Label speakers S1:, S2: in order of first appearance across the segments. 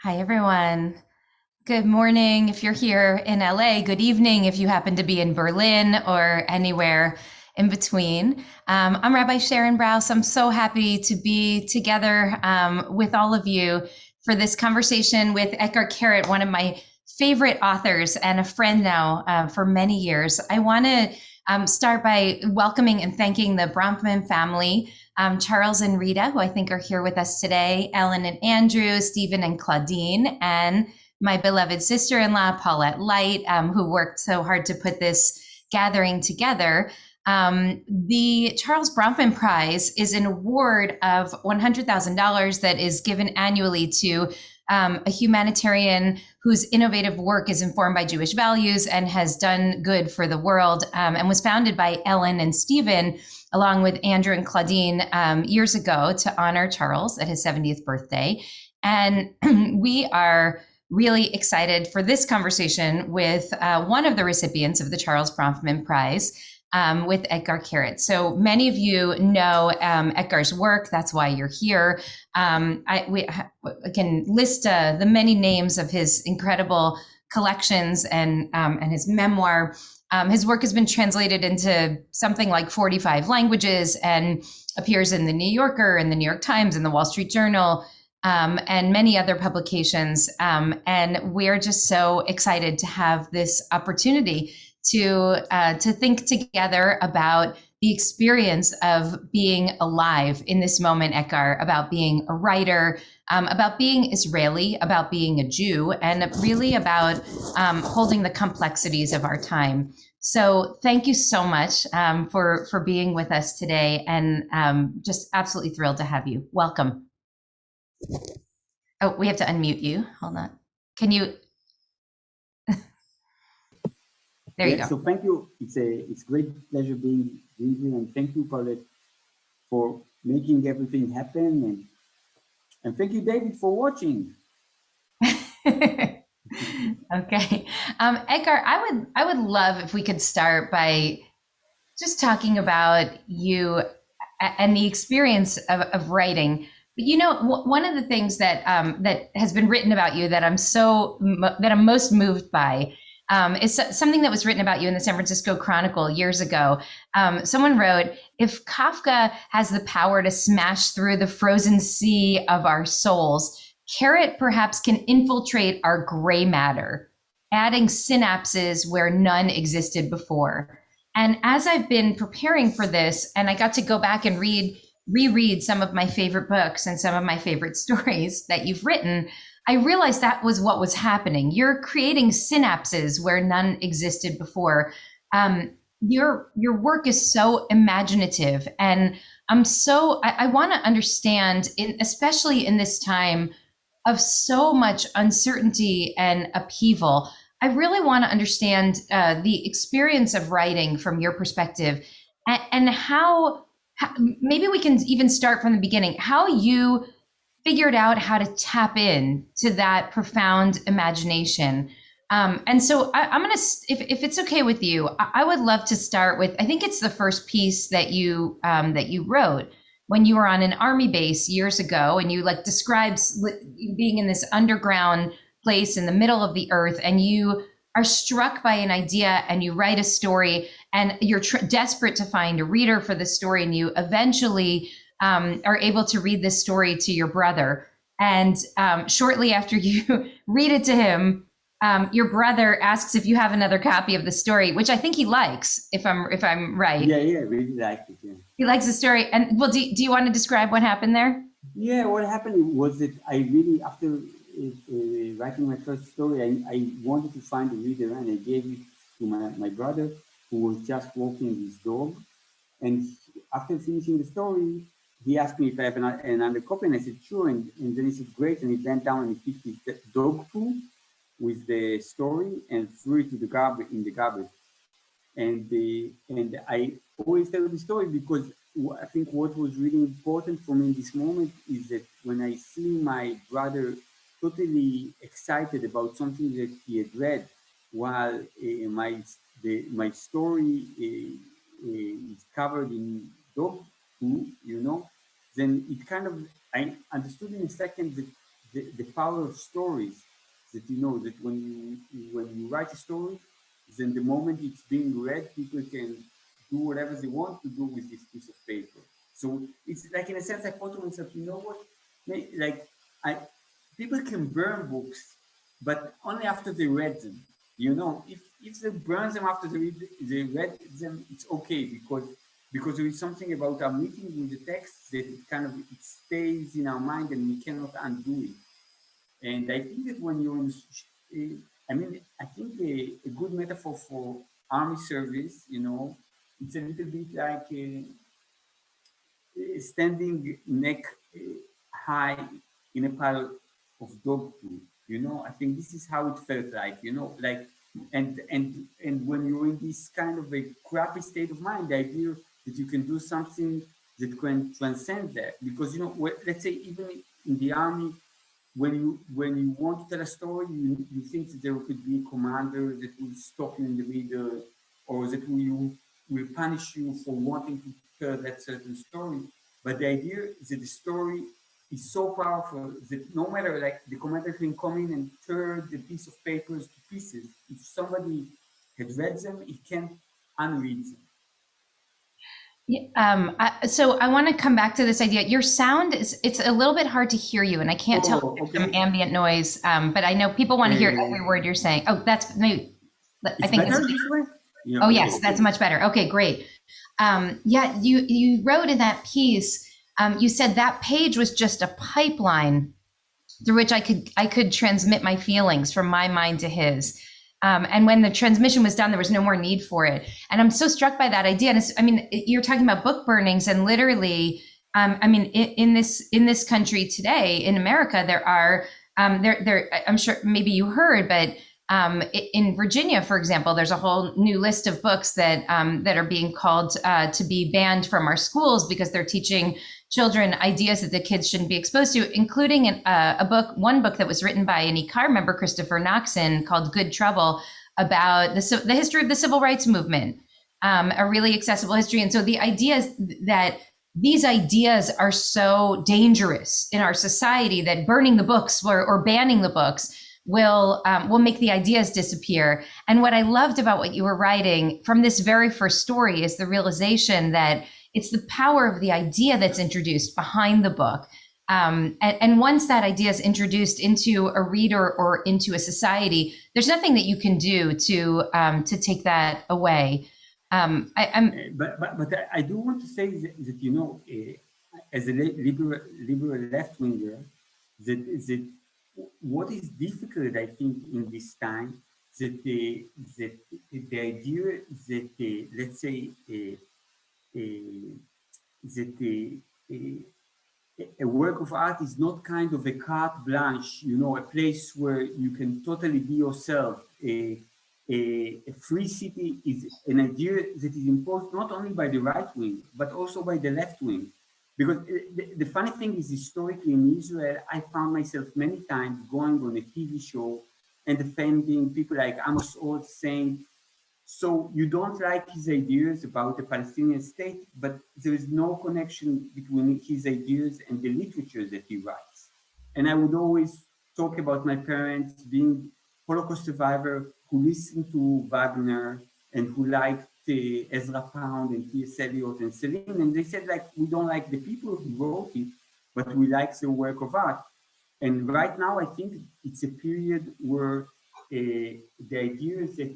S1: Hi, everyone. Good morning if you're here in LA. Good evening if you happen to be in Berlin or anywhere in between. I'm Rabbi Sharon Brous. I'm so happy to be together with all of you for this conversation with Etgar Keret, one of my favorite authors and a friend now for many years. I want to start by welcoming and thanking the Bronfman family. Charles and Rita, who I think are here with us today, Ellen and Andrew, Stephen and Claudine, and my beloved sister-in-law, Paulette Light, who worked so hard to put this gathering together. The Charles Bronfman Prize is an award of $100,000 that is given annually to a humanitarian whose innovative work is informed by Jewish values and has done good for the world, and was founded by Ellen and Stephen, along with Andrew and Claudine, years ago to honor Charles at his 70th birthday. And we are really excited for this conversation with one of the recipients of the Charles Bronfman Prize, with Etgar Keret. So many of you know Etgar's work. That's why you're here. We can list the many names of his incredible collections and his memoir. His work has been translated into something like 45 languages and appears in the New Yorker and the New York Times and the Wall Street Journal, and many other publications. And we're just so excited to have this opportunity to think together about the experience of being alive in this moment, Etgar, about being a writer, about being Israeli, about being a Jew, and really about holding the complexities of our time. So thank you so much for being with us today, and just absolutely thrilled to have you. Welcome. Oh, we have to unmute you. Hold on. Can you? There you go.
S2: So thank you. It's great pleasure being here, and thank you, Paulette, for making everything happen, and thank you, David, for watching.
S1: Okay. Etgar, I would love if we could start by just talking about you and the experience of writing. But you know, one of the things that that has been written about you that I'm most moved by is something that was written about you in the San Francisco Chronicle years ago. Someone wrote, "If Kafka has the power to smash through the frozen sea of our souls, Keret perhaps can infiltrate our gray matter, adding synapses where none existed before." And as I've been preparing for this, and I got to go back and reread some of my favorite books and some of my favorite stories that you've written, I realized that was what was happening. You're creating synapses where none existed before. Your work is so imaginative, and I want to understand, especially in this time of so much uncertainty and upheaval. I really want to understand the experience of writing from your perspective, and how maybe we can even start from the beginning, how you figured out how to tap in to that profound imagination. And so I'm going to, if it's okay with you, I would love to start with, I think it's the first piece that you wrote when you were on an army base years ago, and you like describes being in this underground place in the middle of the earth, and you are struck by an idea and you write a story, and you're desperate to find a reader for the story, and you eventually are able to read this story to your brother. And shortly after you read it to him, your brother asks if you have another copy of the story, which I think he likes, if I'm right.
S2: Yeah, really liked it. Yeah.
S1: He likes the story. And well, do you want to describe what happened there?
S2: Yeah, what happened was that I really, after writing my first story, I wanted to find a reader, and I gave it to my brother, who was just walking his dog. And after finishing the story, he asked me if I have another copy, and I said, sure. And then he said, great. And he bent down and he picked his dog poo with the story and threw it to the garbage, in the garbage. And I always tell the story because I think what was really important for me in this moment is that when I see my brother totally excited about something that he had read, while my story is covered in dog poo, then it kind of, I understood in a second that the power of stories, that you know that when you write a story, then the moment it's being read, people can do whatever they want to do with this piece of paper. So it's like, in a sense, I thought to myself, you know what, like I people can burn books, but only after they read them. You know, if they burn them after they read them, it's okay, because there is something about our meeting with the text that it stays in our mind and we cannot undo it. And I think that when you're I mean, I think a good metaphor for army service, you know, it's a little bit like standing neck high in a pile of dog food. You know, I think this is how it felt like. You know, like, and when you're in this kind of a crappy state of mind, the idea that you can do something that can transcend that, because you know, let's say even in the army, when you want to tell a story, you think that there could be a commander that will stop you in the middle, or that will punish you for wanting to tell that certain story. But the idea is that the story is so powerful that no matter, like, the commander can come in and tear the piece of papers to pieces. If somebody had read them, he can't unread them.
S1: Yeah, so I want to come back to this idea. Your sound it's a little bit hard to hear you, and I can't tell if
S2: Oh,
S1: there's some
S2: okay.
S1: ambient noise, but I know people want to hear every word you're saying. Oh, that's maybe, I
S2: It's
S1: think it's,
S2: better this way? Yeah,
S1: oh
S2: okay.
S1: yes, that's much better. Okay, great. Yeah, you wrote in that piece, you said that page was just a pipeline through which I could transmit my feelings from my mind to his. And when the transmission was done, there was no more need for it. And I'm so struck by that idea. And I mean, you're talking about book burnings, and literally, I mean, in this country today, in America, there are I'm sure maybe you heard, but in Virginia, for example, there's a whole new list of books that are being called to be banned from our schools because they're teaching children ideas that the kids shouldn't be exposed to, including one book that was written by an IKAR member, Christopher Knoxon, called Good Trouble, about the history of the civil rights movement, a really accessible history. And so the idea is that these ideas are so dangerous in our society that burning the books or banning the books will make the ideas disappear. And what I loved about what you were writing from this very first story is the realization that it's the power of the idea that's introduced behind the book. And once that idea is introduced into a reader or into a society, there's nothing that you can do to take that away.
S2: But I do want to say that you know, as a liberal left winger, that what is difficult, I think, in this time, that the idea that let's say that a work of art is not kind of a carte blanche, you know, a place where you can totally be yourself. A free city is an idea that is imposed not only by the right wing, but also by the left wing. Because the funny thing is, historically in Israel, I found myself many times going on a TV show and defending people like Amos Oz, saying, so you don't like his ideas about the Palestinian state, but there is no connection between his ideas and the literature that he writes. And I would always talk about my parents being Holocaust survivor who listened to Wagner and who liked Ezra Pound and T.S. Eliot and Celine. And they said, like, we don't like the people who wrote it, but we like the work of art. And right now, I think it's a period where the idea is that,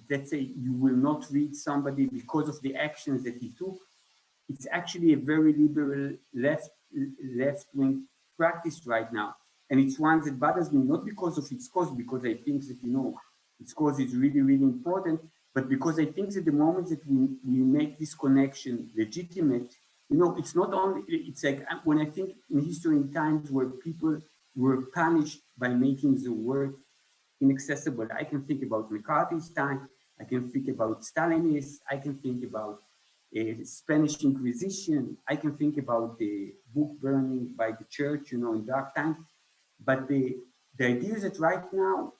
S2: let's say, you will not read somebody because of the actions that he took. It's actually a very liberal left-wing practice right now. And it's one that bothers me, not because of its cause, because I think that, you know, its cause is really, really important, but because I think that the moment that we make this connection legitimate, you know, it's not only, it's like when I think in history, in times where people were punished by making the work inaccessible, I can think about McCarthy's time, I can think about Stalinists, I can think about Spanish Inquisition, I can think about the book burning by the church, you know, in dark times. But the idea is that right now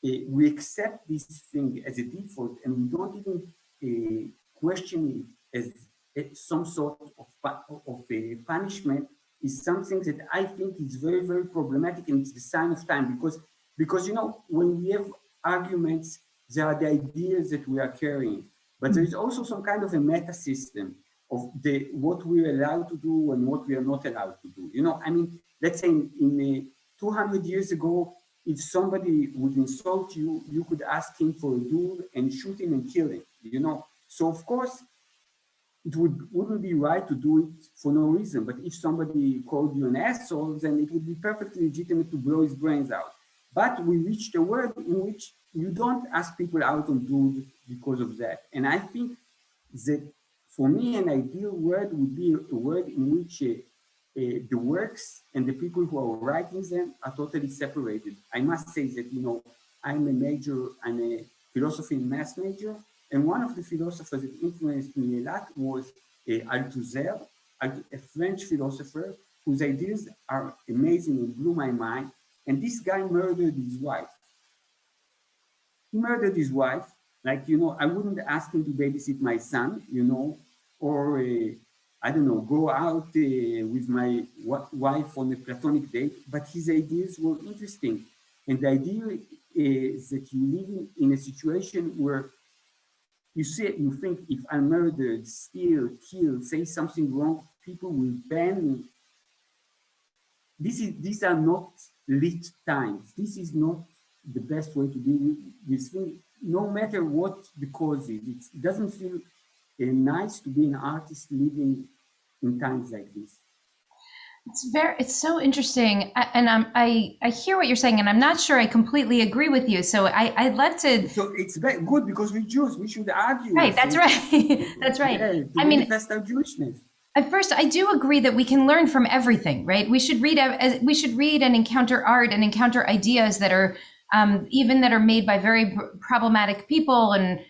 S2: we accept this thing as a default, and we don't even question it as some sort of a punishment, is something that I think is very, very problematic, and it's the sign of time, because you know, when we have arguments, there are the ideas that we are carrying, but there is also some kind of a meta system of what we're allowed to do and what we are not allowed to do. You know, I mean, let's say in 200 years ago, if somebody would insult you, you could ask him for a duel and shoot him and kill him, you know. So of course, it wouldn't be right to do it for no reason. But if somebody called you an asshole, then it would be perfectly legitimate to blow his brains out. But we reached a world in which you don't ask people out on duels because of that. And I think that for me, an ideal world would be a world in which the works and the people who are writing them are totally separated. I must say that, you know, I'm a philosophy and math major, and one of the philosophers that influenced me a lot was Althusser, a French philosopher whose ideas are amazing and blew my mind. And this guy murdered his wife. He murdered his wife. Like, you know, I wouldn't ask him to babysit my son, you know, or I don't know, go out with my wife on a platonic date. But his ideas were interesting. And the idea is that you live in a situation where you think if I'm murdered, steal, kill, say something wrong, people will ban me. These are not lit times. This is not the best way to deal with things, no matter what the cause is. It doesn't feel nice to be an artist living in times like this.
S1: It's so interesting, and I hear what you're saying, and I'm not sure I completely agree with you. So I'd love to.
S2: So it's very good because we're Jews. We should argue.
S1: Right, that's right. That's right.
S2: Yeah, to
S1: I mean,
S2: manifest our Jewishness.
S1: at first, I do agree that we can learn from everything, right? We should read and encounter art and encounter ideas that are even that are made by very problematic people, and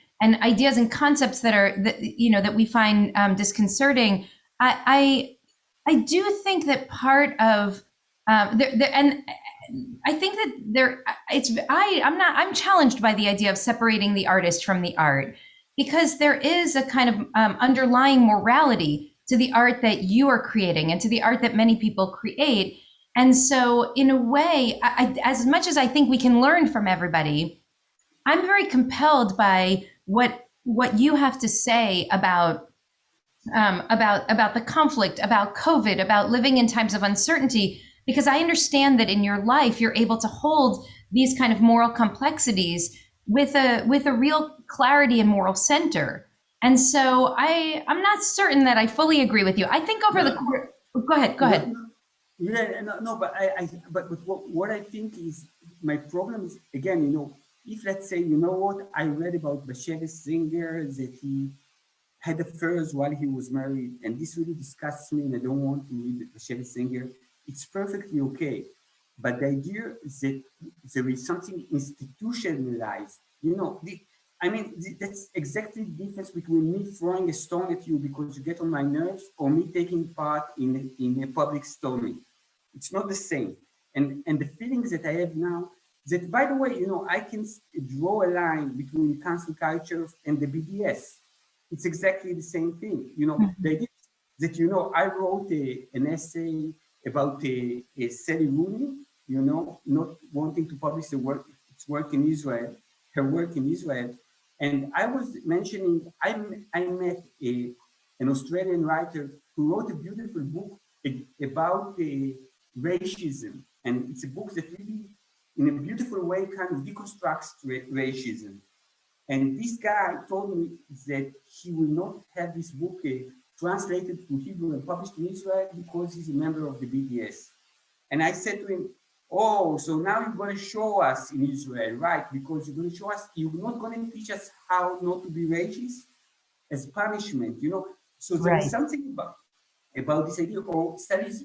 S1: ideas and concepts that are that we find disconcerting. I do think that part of and I think that I'm challenged by the idea of separating the artist from the art, because there is a kind of underlying morality to the art that you are creating and to the art that many people create. And so in a way, as much as I think we can learn from everybody, I'm very compelled by what you have to say about the conflict, about COVID, about living in times of uncertainty, because I understand that in your life you're able to hold these kind of moral complexities with a real clarity and moral center. And so I'm not certain that I fully agree with you. I think over the go ahead.
S2: Yeah, no, but what I think is my problem is, again, you know, if let's say, you know what, I read about Bashevis Singer that he had affairs while he was married, and this really disgusts me, and I don't want to read Bashevis Singer. It's perfectly okay, but the idea is that there is something institutionalized. You know, that's exactly the difference between me throwing a stone at you because you get on my nerves, or me taking part in a public storming. It's not the same. And the feelings that I have now, that by the way, you know, I can draw a line between cancel culture and the BDS. It's exactly the same thing. You know, the idea that, you know, I wrote an essay about Sally Rooney, you know, not wanting to publish its work in Israel, her work in Israel. And I was mentioning, I met an Australian writer who wrote a beautiful book about racism. And it's a book that really, in a beautiful way, kind of deconstructs racism. And this guy told me that he will not have this book translated to Hebrew and published in Israel because he's a member of the BDS. And I said to him, oh, so now you're going to show us in Israel, right? Because you're going to show us, you're not going to teach us how not to be racist as punishment, you know? So there is something about this idea, or Sally's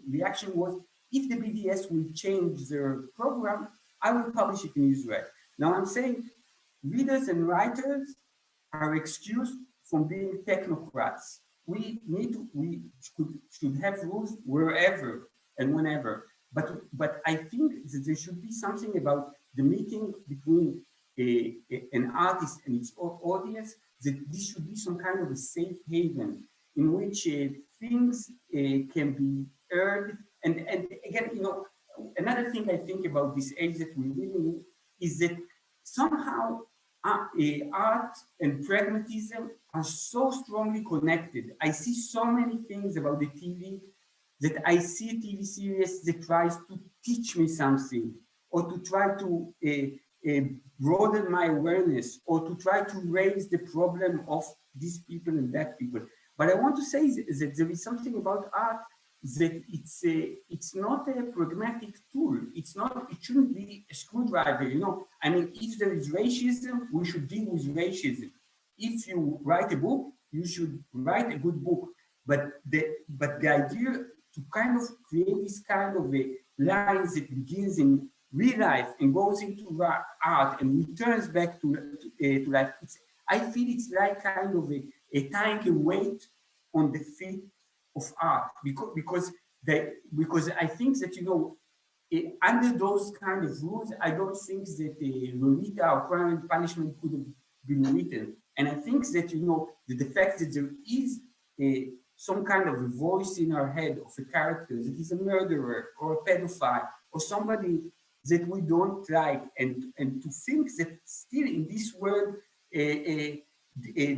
S2: reaction was, if the BDS will change their program, I will publish it in Israel. Now I'm saying, readers and writers are excused from being technocrats. We should have rules wherever and whenever. But I think that there should be something about the meeting between an artist and its audience, that this should be some kind of a safe haven in which things can be heard. And again, another thing I think about this age that we're living in is that somehow art and pragmatism are so strongly connected. I see so many things about the TV that I see a TV series that tries to teach me something or to try to broaden my awareness or to try to raise the problem of these people and that people. But I want to say that there is something about art that it's not a pragmatic tool. It's not. It shouldn't be a screwdriver. I mean, if there is racism, we should deal with racism. If you write a book, you should write a good book. But the idea to kind of create this kind of a lines that begins in real life and goes into art and returns back to life. I feel it's like kind of a tying a weight on the feet of art because I think that under those kind of rules, I don't think that Lolita or Crime and Punishment could have been written. And I think that the fact that there is some kind of a voice in our head of a character that is a murderer or a pedophile or somebody that we don't like, and to think that still in this world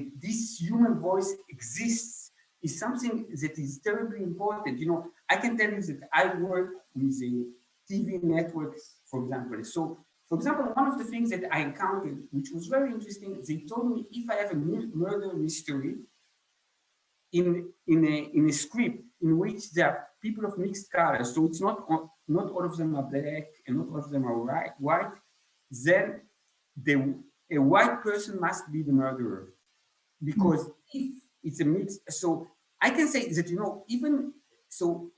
S2: this human voice exists is something that is terribly important. I can tell you that I work with TV networks, for example. So, for example, one of the things that I encountered, which was very interesting, they told me if I have a murder mystery in a script in which there are people of mixed colors, so it's not all of them are black and not all of them are white, then a white person must be the murderer. Because if it's a mix, so I can say that, even so,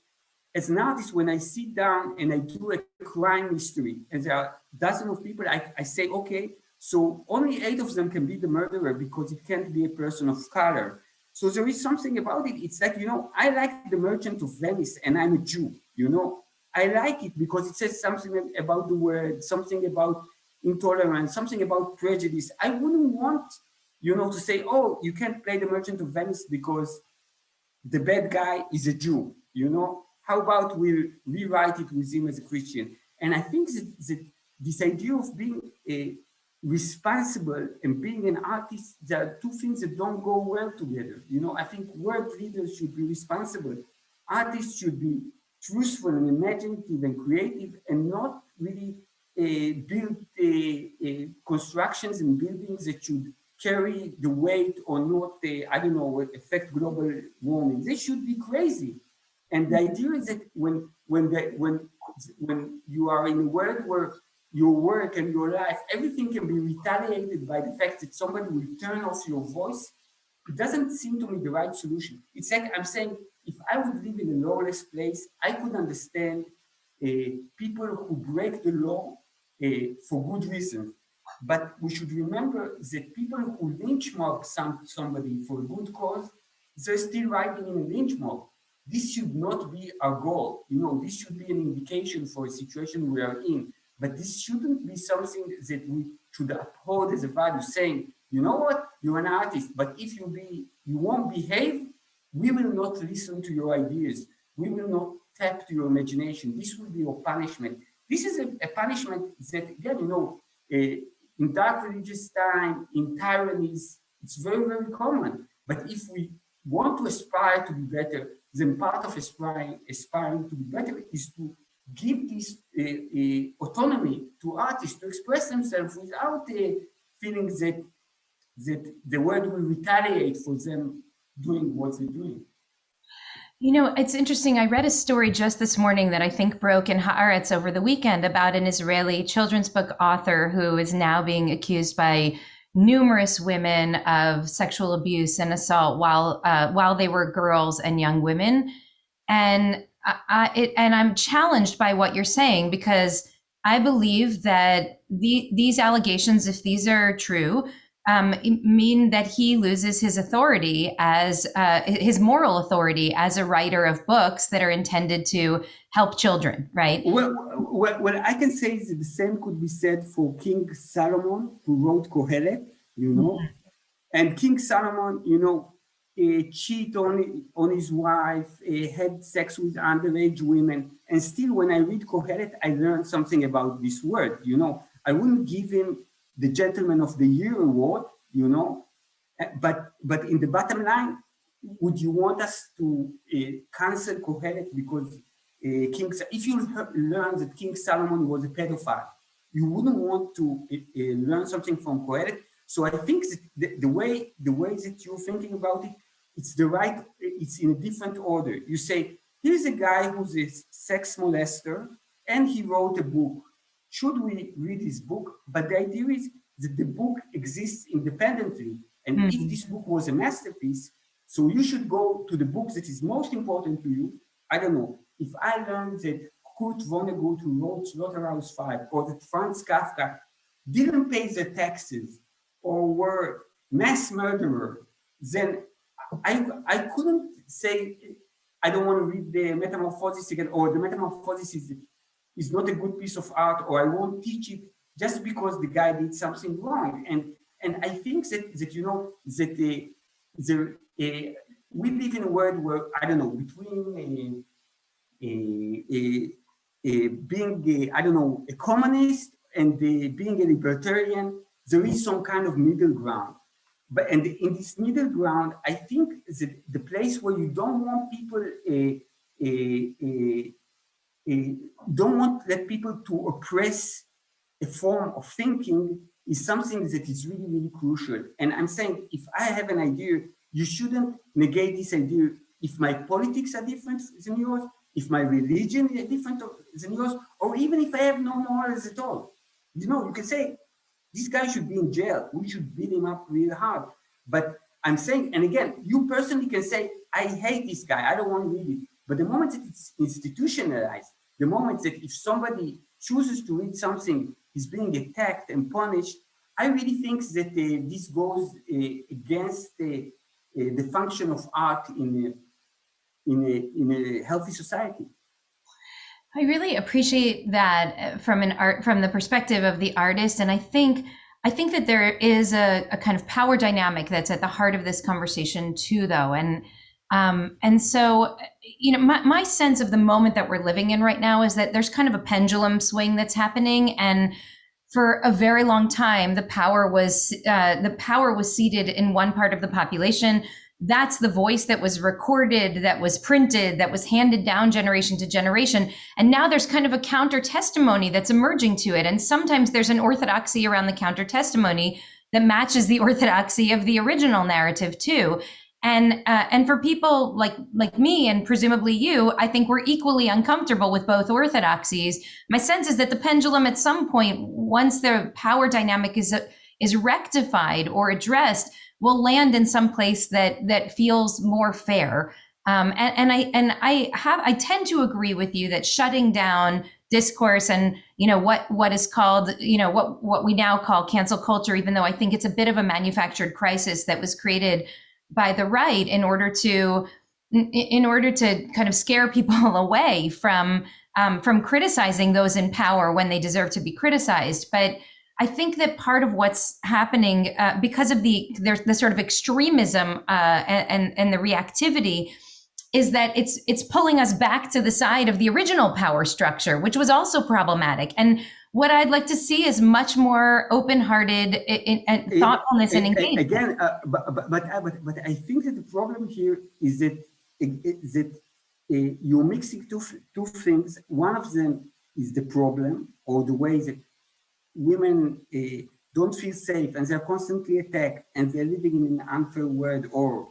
S2: as an artist, when I sit down and I do a crime mystery, and there are dozens of people, I say, okay, so only 8 of them can be the murderer because it can't be a person of color. So there is something about it. It's like, I like The Merchant of Venice and I'm a Jew, I like it because it says something about the world, something about intolerance, something about prejudice. I wouldn't want, to say, oh, you can't play The Merchant of Venice because the bad guy is a Jew, How about we rewrite it with him as a Christian? And I think that this idea of being responsible and being an artist, there are two things that don't go well together. I think world leaders should be responsible. Artists should be truthful and imaginative and creative and not really build constructions and buildings that should carry the weight or not, I don't know, affect global warming. They should be crazy. And the idea is that when you are in a world where your work and your life, everything can be retaliated by the fact that somebody will turn off your voice, it doesn't seem to me the right solution. It's like I'm saying, if I would live in a lawless place, I could understand people who break the law for good reasons. But we should remember that people who lynch mob somebody for a good cause, they're still writing in a lynch mob. This should not be our goal. This should be an indication for a situation we are in. But this shouldn't be something that we should uphold as a value, saying, you know what, you're an artist, but if you won't behave, we will not listen to your ideas. We will not tap to your imagination. This will be your punishment. This is a punishment that, again, in dark religious time, in tyrannies, it's very, very common. But if we want to aspire to be better, then part of aspiring to be better is to give this autonomy to artists to express themselves without feeling that the world will retaliate for them doing what they're doing.
S1: It's interesting. I read a story just this morning that I think broke in Haaretz over the weekend about an Israeli children's book author who is now being accused by numerous women of sexual abuse and assault while they were girls and young women. And I'm challenged by what you're saying, because I believe that these allegations, if these are true, mean that he loses his authority as his moral authority as a writer of books that are intended to help children, right?
S2: Well, I can say that the same could be said for King Solomon, who wrote Kohelet, And King Solomon, cheat on his wife, had sex with underage women. And still, when I read Keret, I learned something about this word. You know, I wouldn't give him the Gentleman of the Year award, you know, but in the bottom line, would you want us to cancel Keret because if you learn that King Solomon was a pedophile, you wouldn't want to learn something from Keret. So I think that the way that you're thinking about it, it's in a different order. You say, here's a guy who's a sex molester and he wrote a book. Should we read his book? But the idea is that the book exists independently. And if this book was a masterpiece, so you should go to the book that is most important to you. I don't know, if I learned that Kurt Vonnegut, who wrote Slaughterhouse-Five, or that Franz Kafka didn't pay their taxes or were mass murderer, then I couldn't say, I don't want to read the Metamorphosis again, or the Metamorphosis is not a good piece of art, or I won't teach it just because the guy did something wrong. And I think that you know, that we live in a world where, I don't know, between being, I don't know, a communist and being a libertarian, there is some kind of middle ground. And in this middle ground, I think that the place where you don't want people, don't want let people to oppress a form of thinking is something that is really, really crucial. And I'm saying, if I have an idea, you shouldn't negate this idea. If my politics are different than yours, if my religion is different than yours, or even if I have no morals at all. You know, you can say, this guy should be in jail. We should beat him up real hard. But I'm saying, and again, you personally can say, I hate this guy. I don't want to read it. But the moment that it's institutionalized, the moment that if somebody chooses to read something, is being attacked and punished, I really think that this goes against the function of art in a healthy society.
S1: I really appreciate that from the perspective of the artist, and I think that there is a kind of power dynamic that's at the heart of this conversation too, though, and so you know, my sense of the moment that we're living in right now is that there's kind of a pendulum swing that's happening, and for a very long time, the power was seated in one part of the population. That's the voice that was recorded, that was printed, that was handed down generation to generation. And now there's kind of a counter testimony that's emerging to it. And sometimes there's an orthodoxy around the counter testimony that matches the orthodoxy of the original narrative too. And for people like me and presumably you, I think we're equally uncomfortable with both orthodoxies. My sense is that the pendulum at some point, once the power dynamic is rectified or addressed, will land in some place that feels more fair. I tend to agree with you that shutting down discourse and you know what is called, you know, what we now call cancel culture, even though I think it's a bit of a manufactured crisis that was created by the right in order to kind of scare people away from criticizing those in power when they deserve to be criticized. But I think that part of what's happening because of the sort of extremism and the reactivity is that it's pulling us back to the side of the original power structure, which was also problematic. And what I'd like to see is much more open-hearted and thoughtfulness and engagement.
S2: Again, but I think that the problem here is that you're mixing two things. One of them is the problem, or the way that women don't feel safe and they're constantly attacked and they're living in an unfair world, or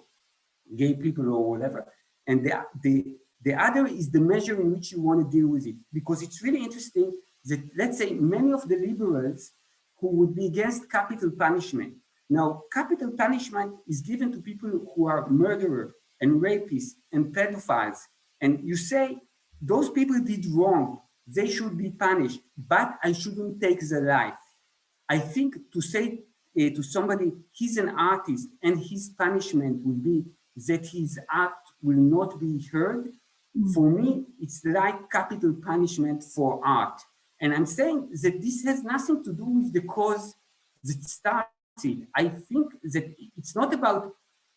S2: gay people or whatever. And the other is the measure in which you want to deal with it. Because it's really interesting that, let's say, many of the liberals who would be against capital punishment. Now, capital punishment is given to people who are murderers and rapists and pedophiles. And you say, those people did wrong. They should be punished, but I shouldn't take their life. I think to say to somebody, he's an artist and his punishment will be that his art will not be heard, for me, it's like capital punishment for art. And I'm saying that this has nothing to do with the cause that starts it. I think that it's not about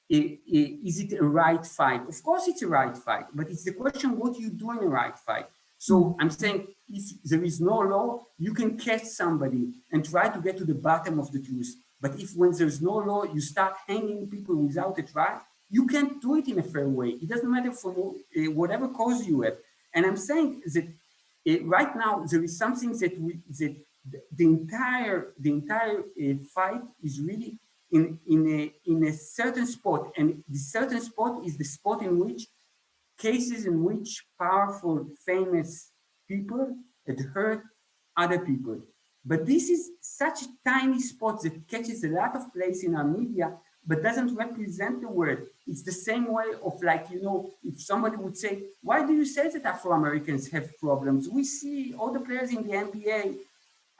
S2: is it a right fight? Of course it's a right fight, but it's the question what you do in a right fight. So I'm saying if there is no law, you can catch somebody and try to get to the bottom of the truth. But if when there's no law, you start hanging people without a trial, you can't do it in a fair way. It doesn't matter for whatever cause you have. And I'm saying that right now there is something that the entire fight is really in a certain spot, and the certain spot is the spot in which cases in which powerful, famous people had hurt other people. But this is such a tiny spot that catches a lot of place in our media, but doesn't represent the word. It's the same way of like, if somebody would say, why do you say that Afro-Americans have problems? We see all the players in the NBA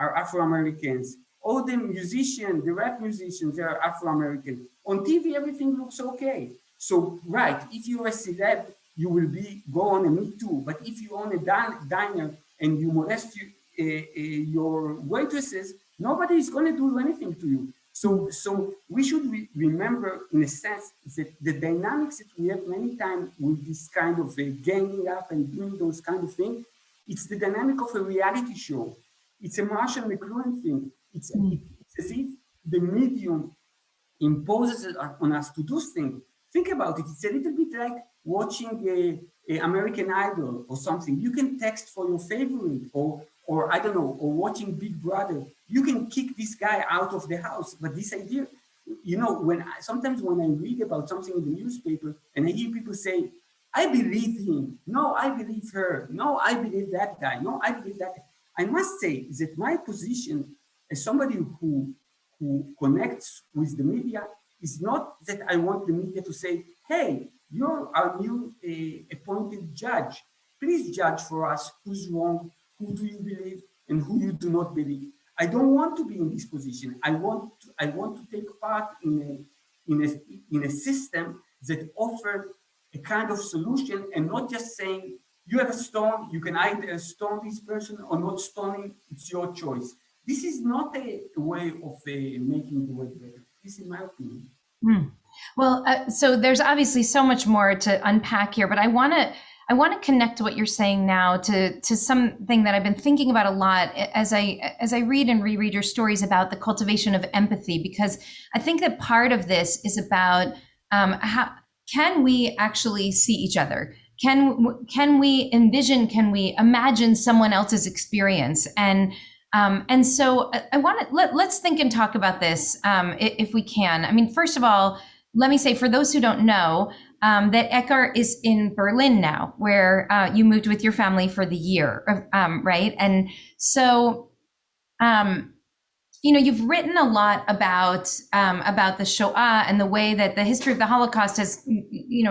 S2: are Afro-Americans. All the musicians, the rap musicians, they are Afro-American. On TV, everything looks okay. So, right, if you're a celeb, you will go on a Me Too. But if you own a diner and you molest your waitresses, nobody is going to do anything to you. So we should remember, in a sense, that the dynamics that we have many times with this kind of ganging up and doing those kind of things, it's the dynamic of a reality show. It's a Marshall McLuhan thing. It's as if the medium imposes on us to do things. Think about it. It's a little bit like watching a American Idol or something. You can text for your favorite, or I don't know, or watching Big Brother. You can kick this guy out of the house. But this idea, sometimes when I read about something in the newspaper and I hear people say, I believe him. No, I believe her. No, I believe that guy. No, I believe that guy. I must say that my position as somebody who connects with the media is not that I want the media to say, hey, you're our new appointed judge. Please judge for us who's wrong, who do you believe, and who you do not believe. I don't want to be in this position. I want to take part in a system that offers a kind of solution, and not just saying, you have a stone, you can either stone this person or not stoning, it's your choice. This is not a way of making the world better. This is my opinion.
S1: Well, so there's obviously so much more to unpack here, but I want to connect what you're saying now to something that I've been thinking about a lot as I read and reread your stories about the cultivation of empathy, because I think that part of this is about how can we actually see each other? Can we envision? Can we imagine someone else's experience? And so I want to let's think and talk about this if we can. I mean, first of all, let me say, for those who don't know, that Etgar is in Berlin now, where you moved with your family for the year, right? And so, you've written a lot about the Shoah and the way that the history of the Holocaust has,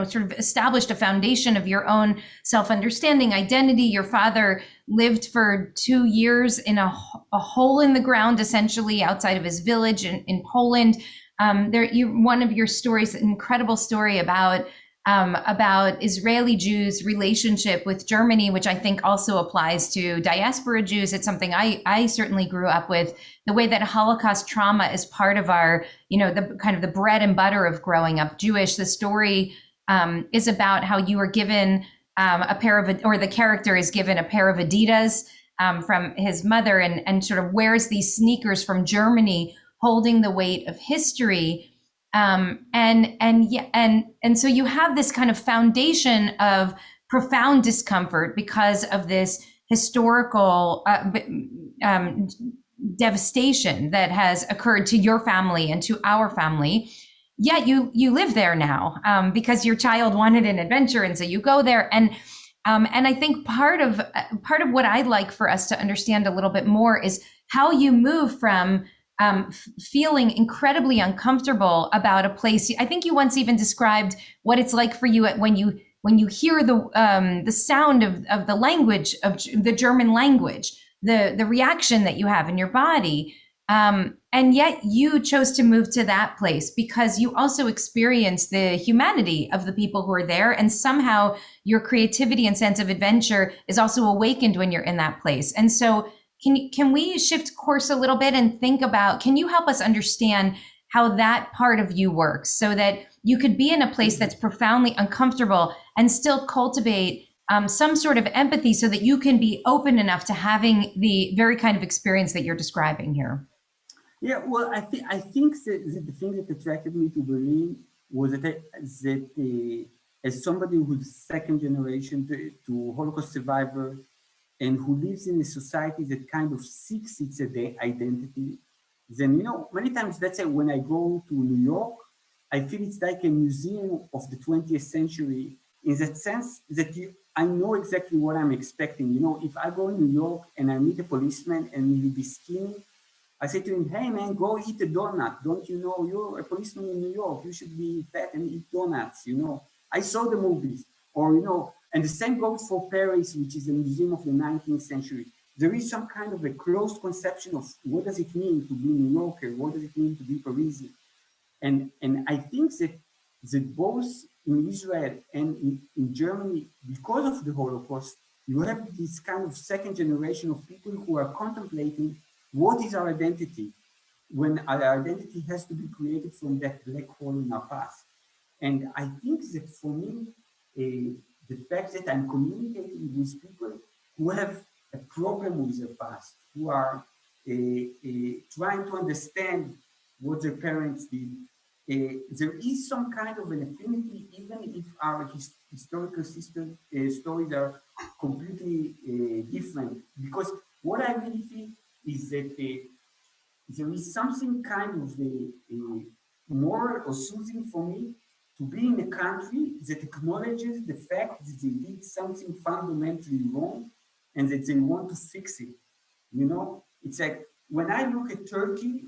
S1: sort of established a foundation of your own self-understanding, identity. Your father lived for 2 years in a hole in the ground, essentially outside of his village in Poland. One of your stories, an incredible story about Israeli Jews' relationship with Germany, which I think also applies to diaspora Jews. It's something I certainly grew up with. The way that Holocaust trauma is part of our, the kind of the bread and butter of growing up Jewish. The story is about how you were given the character is given a pair of Adidas from his mother, and sort of wears these sneakers from Germany, holding the weight of history. And so you have this kind of foundation of profound discomfort because of this historical devastation that has occurred to your family and to our family. Yet you live there now because your child wanted an adventure, and so you go there. And I think part of what I'd like for us to understand a little bit more is how you move from feeling incredibly uncomfortable about a place. I think you once even described what it's like for you when you hear the sound of the language of the German language, the reaction that you have in your body. And yet you chose to move to that place because you also experience the humanity of the people who are there, and somehow your creativity and sense of adventure is also awakened when you're in that place. And so can we shift course a little bit and think about, can you help us understand how that part of you works, so that you could be in a place that's profoundly uncomfortable and still cultivate some sort of empathy so that you can be open enough to having the very kind of experience that you're describing here.
S2: Yeah, well, I think that the thing that attracted me to Berlin was as somebody who's second generation to Holocaust survivor and who lives in a society that kind of seeks its identity, then, many times, let's say when I go to New York, I feel it's like a museum of the 20th century in that sense that I know exactly what I'm expecting. If I go in New York and I meet a policeman and he'll be skinny, I say to him, hey man, go eat a donut. Don't you know you're a policeman in New York? You should be fat and eat donuts. I saw the movies. Or, and the same goes for Paris, which is a museum of the 19th century. There is some kind of a closed conception of what does it mean to be New Yorker? What does it mean to be Parisian? And I think that both in Israel and in Germany, because of the Holocaust, you have this kind of second generation of people who are contemplating what is our identity when our identity has to be created from that black hole in our past. And I think that for me, the fact that I'm communicating with people who have a problem with their past, who are trying to understand what their parents did, there is some kind of an affinity, even if our historical stories are completely different. Because what I really feel is that there is something kind of moral or soothing for me to be in a country that acknowledges the fact that they did something fundamentally wrong and that they want to fix it. It's like when I look at Turkey,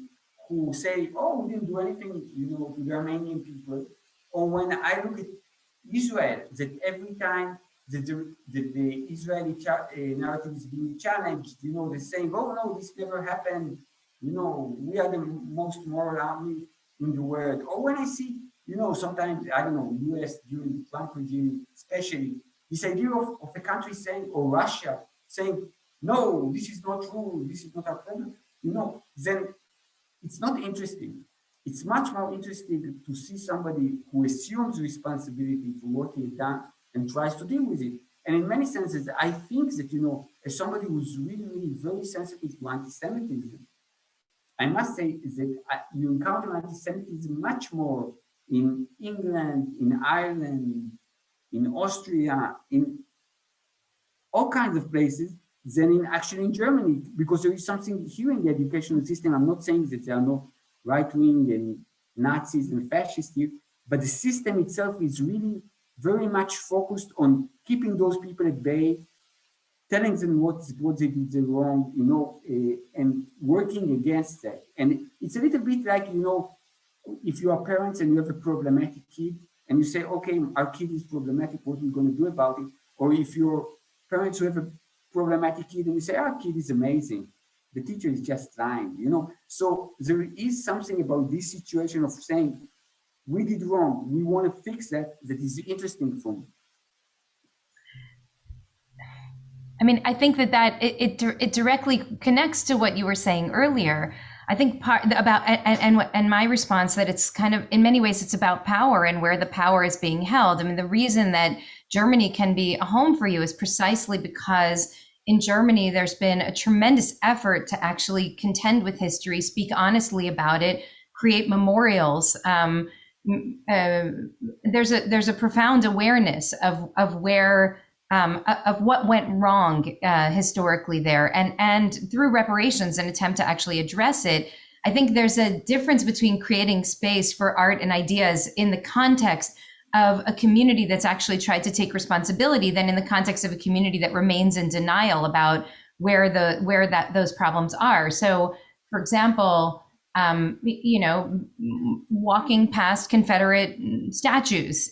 S2: who say, oh, we didn't do anything, to the Armenian people, or when I look at Israel, that every time the Israeli narrative is being challenged, they're saying, oh, no, this never happened. We are the most moral army in the world. Or when I see, sometimes, I don't know, US during the Trump regime, especially, this idea of a country saying, or Russia saying, no, this is not true, this is not our problem, then it's not interesting. It's much more interesting to see somebody who assumes responsibility for what he has done and tries to deal with it. And in many senses, I think that, as somebody who's really, really very sensitive to anti-Semitism, I must say that you encounter anti-Semitism much more in England, in Ireland, in Austria, in all kinds of places than actually in Germany, because there is something here in the educational system. I'm not saying that there are no right-wing and Nazis and fascists here, but the system itself is really very much focused on keeping those people at bay, telling them what they did wrong, and working against that. And it's a little bit like, if you are parents and you have a problematic kid and you say, okay, our kid is problematic, what are we going to do about it? Or if you're parents who have a problematic kid and you say, our kid is amazing, the teacher is just lying. So there is something about this situation of saying, we did wrong, we want to fix that is interesting for me.
S1: I mean, I think that it directly connects to what you were saying earlier. I think part about and my response that it's kind of, in many ways, it's about power and where the power is being held. I mean, the reason that Germany can be a home for you is precisely because in Germany there's been a tremendous effort to actually contend with history, speak honestly about it, create memorials. There's a profound awareness of where. Of what went wrong historically there, and through reparations, an attempt to actually address it. I think there's a difference between creating space for art and ideas in the context of a community that's actually tried to take responsibility than in the context of a community that remains in denial about where those problems are. So, for example, walking past Confederate statues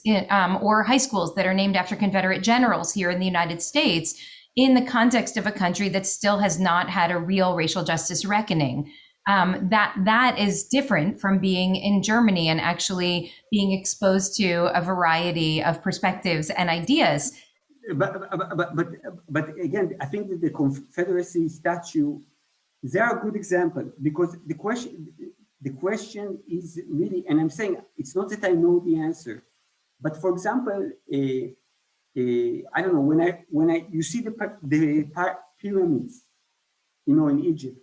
S1: or high schools that are named after Confederate generals here in the United States in the context of a country that still has not had a real racial justice reckoning. That is different from being in Germany and actually being exposed to a variety of perspectives and ideas.
S2: But again, I think that the Confederacy statue, they are a good example, because the question is really, and I'm saying it's not that I know the answer, but for example, I don't know, when I you see the pyramids, you know, in Egypt.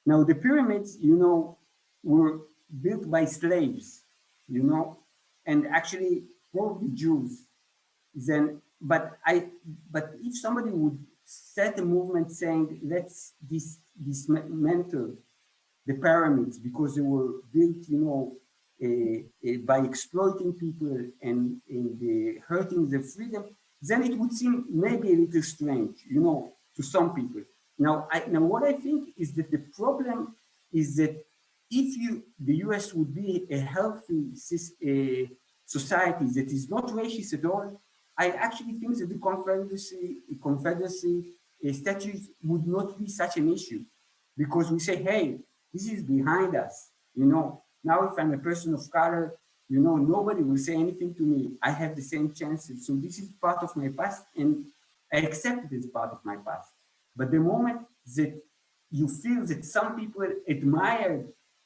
S2: Now the pyramids, you know, were built by slaves, you know, and actually probably Jews. Then, but if somebody would set a movement saying let's dismantle the pyramids because they were built, you know, by exploiting people and hurting their freedom, then it would seem maybe a little strange, you know, to some people. Now, what I think is that the problem is that if the US would be a healthy society that is not racist at all, I actually think that the Confederacy statues would not be such an issue because we say, hey, this is behind us. You know, now if I'm a person of color, you know, nobody will say anything to me. I have the same chances. So this is part of my past and I accept it as part of my past. But the moment that you feel that some people admire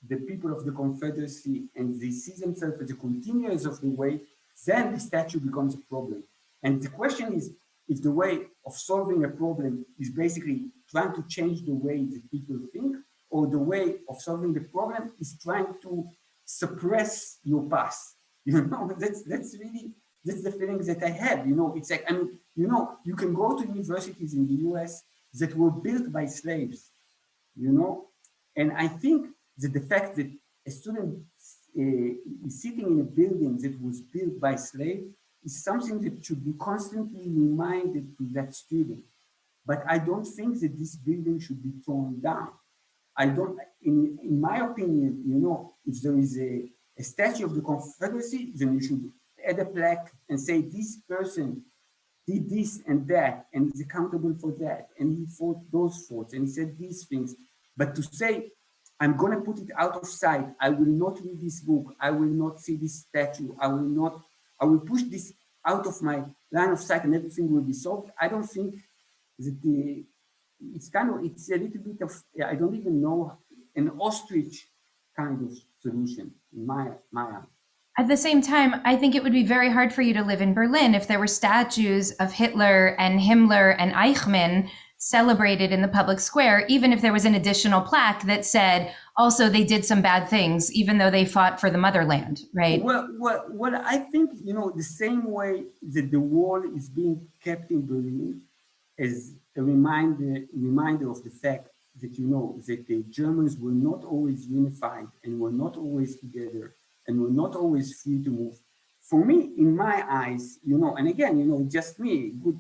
S2: the people of the Confederacy and they see themselves as the continuers of the way, then the statue becomes a problem. And the question is, if the way of solving a problem is basically trying to change the way that people think, or the way of solving the problem is trying to suppress your past. You know, that's the feeling that I have. You know, it's like, I mean, you know, you can go to universities in the US that were built by slaves, you know, and I think that the fact that a student is sitting in a building that was built by slaves is something that should be constantly reminded to that student. But I don't think that this building should be torn down. I don't, in my opinion, you know, if there is a statue of the Confederacy, then you should add a plaque and say this person did this and that, and is accountable for that, and he fought those forts, and he said these things. But to say, I'm going to put it out of sight, I will not read this book, I will not see this statue, I will push this out of my line of sight and everything will be solved. I don't think that it's a little bit of, I don't even know, an ostrich kind of solution in my eyes.
S1: At the same time, I think it would be very hard for you to live in Berlin if there were statues of Hitler and Himmler and Eichmann celebrated in the public square, even if there was an additional plaque that said, also they did some bad things, even though they fought for the motherland, right?
S2: Well, I think, you know, the same way that the wall is being kept in Berlin as a reminder of the fact that, you know, that the Germans were not always unified and were not always together and were not always free to move. For me, in my eyes, you know, and again, you know, just me, good,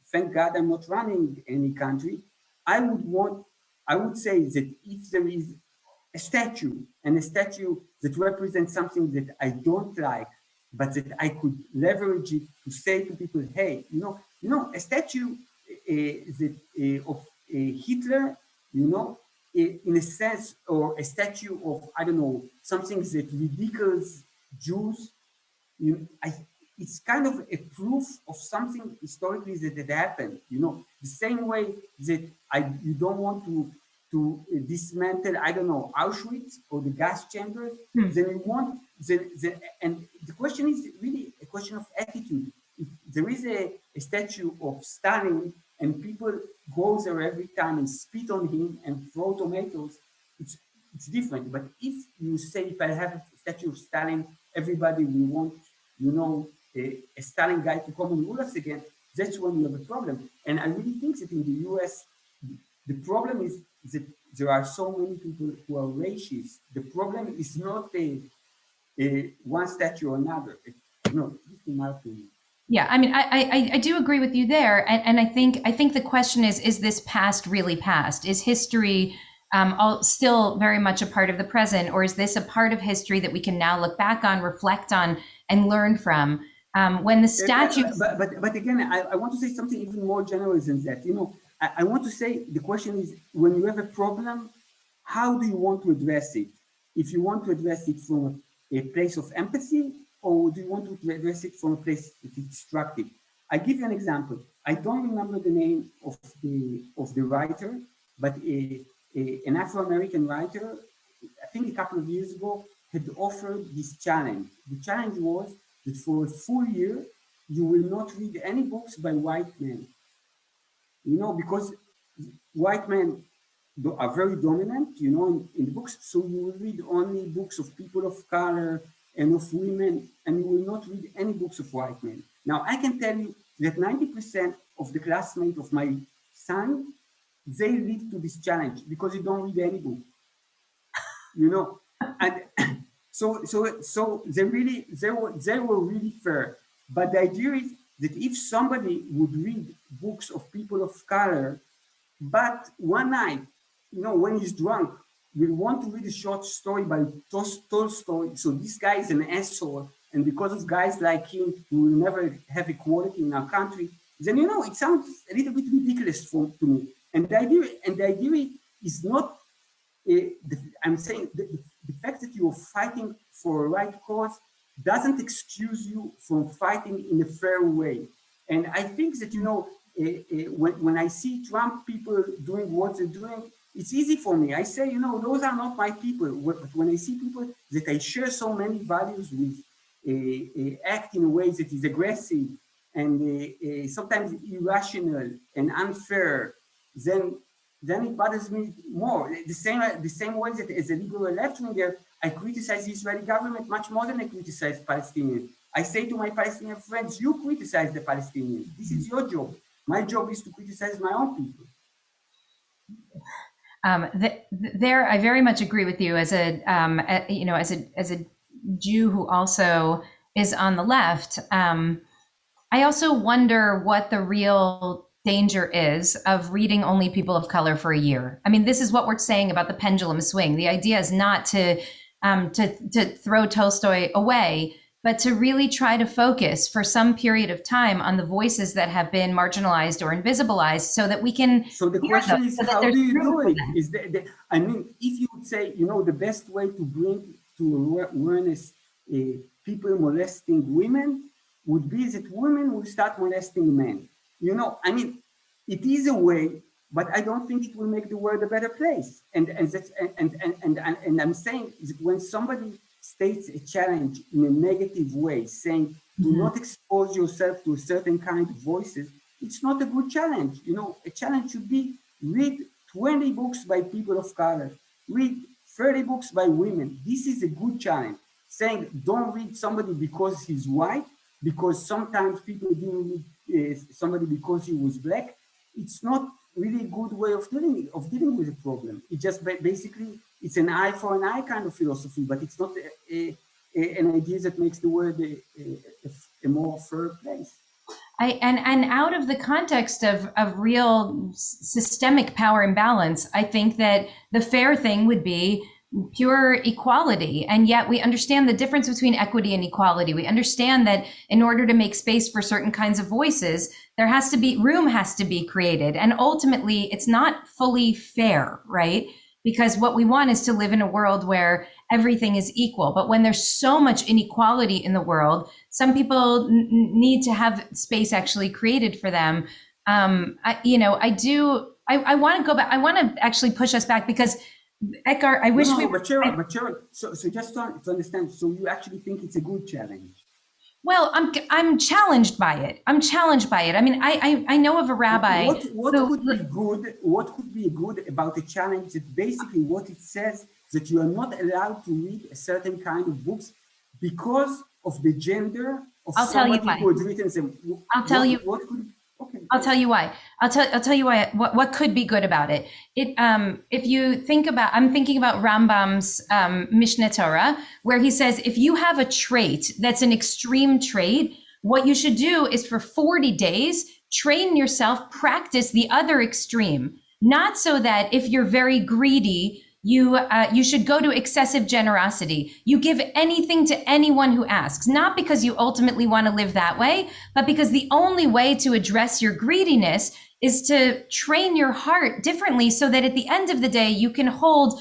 S2: thank God I'm not running any country. I would say that if there is a statue and a statue that represents something that I don't like, but that I could leverage it to say to people, hey, you know, a statue of Hitler, you know, in a sense, or a statue of, I don't know, something that ridicules Jews, it's kind of a proof of something historically that had happened. You know, the same way that you don't want to dismantle, I don't know, Auschwitz or the gas chambers, then you want, and the question is really a question of attitude. If there is a statue of Stalin and people go there every time and spit on him and throw tomatoes, it's different. But if you say, if I have a statue of Stalin, everybody will want, you know, a Stalin guy to come and rule us again, that's when you have a problem. And I really think that in the US, the problem is that there are so many people who are racist. The problem is not one statue or another. No, this is my opinion.
S1: Yeah, I mean, I do agree with you there, and I think the question is this past really past? Is history still very much a part of the present, or is this a part of history that we can now look back on, reflect on, and learn from? When the statue,
S2: but again, I want to say something even more general than that. You know, I want to say the question is, when you have a problem, how do you want to address it? If you want to address it from a place of empathy, or do you want to address it from a place that is destructive? I give you an example. I don't remember the name of the writer, but an Afro-American writer I think a couple of years ago, had offered this challenge. The challenge was that for a full year, you will not read any books by white men. You know, because white men are very dominant, you know, in the books. So you will read only books of people of color and of women, and you will not read any books of white men. Now, I can tell you that 90% of the classmates of my son, they live to this challenge because they don't read any book, you know. And so they were really fair. But the idea is that if somebody would read books of people of color, but one night, you know, when he's drunk, we want to read a short story by Tolstoy. So this guy is an asshole, and because of guys like him, we will never have equality in our country. Then, you know, it sounds a little bit ridiculous to me. And the idea is not. I'm saying the fact that you're fighting for a right cause doesn't excuse you from fighting in a fair way. And I think that, you know, when I see Trump people doing what they're doing, it's easy for me. I say, you know, those are not my people. But when I see people that I share so many values with, act in a way that is aggressive and sometimes irrational and unfair, then it bothers me more. The same way that as a liberal left-winger, I criticize the Israeli government much more than I criticize Palestinians. I say to my Palestinian friends, you criticize the Palestinians. This is your job. My job is to criticize my own people.
S1: There, I very much agree with you. As a Jew who also is on the left, I also wonder what the real danger is of reading only people of color for a year. I mean, this is what we're saying about the pendulum swing. The idea is not to throw Tolstoy away, but to really try to focus for some period of time on the voices that have been marginalized or invisibilized so that we can.
S2: So the question is, how do you do it? I mean, if you would say, you know, the best way to bring to awareness people molesting women would be that women will start molesting men. You know, I mean, it is a way, but I don't think it will make the world a better place. And I'm saying that when somebody states a challenge in a negative way, saying, do not expose yourself to a certain kind of voices, it's not a good challenge. You know, a challenge should be read 20 books by people of color, read 30 books by women. This is a good challenge. Saying, don't read somebody because he's white, because sometimes people didn't read somebody because he was black. It's not really a good way of dealing with the problem. It just basically, it's an eye for an eye kind of philosophy, but it's not an idea that makes the world a more fair place.
S1: And out of the context of real systemic power imbalance, I think that the fair thing would be pure equality. And yet we understand the difference between equity and equality. We understand that in order to make space for certain kinds of voices, there has to be room has to be created. And ultimately, it's not fully fair, right? Because what we want is to live in a world where everything is equal. But when there's so much inequality in the world, some people need to have space actually created for them. I want to go back. I want to actually push us back because Etgar, I wish
S2: But Sharon, so just to understand, so you actually think it's a good challenge?
S1: Well, I'm challenged by it. I mean, I know of a rabbi.
S2: What could be good about a challenge that basically what it says that you are not allowed to read a certain kind of books because of the gender of somebody who has written them?
S1: I'll tell you. Okay. I'll tell you why. I'll tell you why. What could be good about it? If you think about, I'm thinking about Rambam's Mishneh Torah, where he says if you have a trait that's an extreme trait, what you should do is for 40 days train yourself, practice the other extreme. Not so that if you're very greedy, you should go to excessive generosity. You give anything to anyone who asks, not because you ultimately want to live that way, but because the only way to address your greediness is to train your heart differently so that at the end of the day, you can hold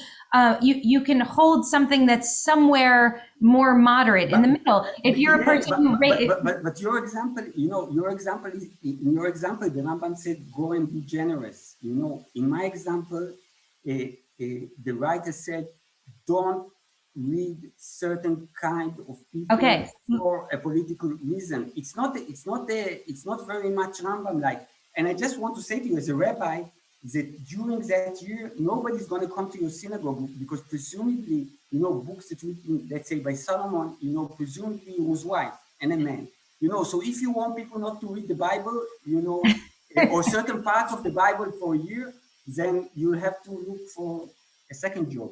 S1: you can hold something that's somewhere more moderate in the middle. If you're a person who...
S2: But your example, your example is, in your example, the Rambam said, go and be generous. In my example, the writer said, don't read certain kind of people
S1: Okay.
S2: for a political reason. It's not very much Rambam like. And I just want to say to you as a rabbi that during that year, nobody's going to come to your synagogue because presumably, books that written, let's say by Solomon, presumably he was white and a man. So if you want people not to read the Bible, or certain parts of the Bible for a year, then you'll have to look for a second job.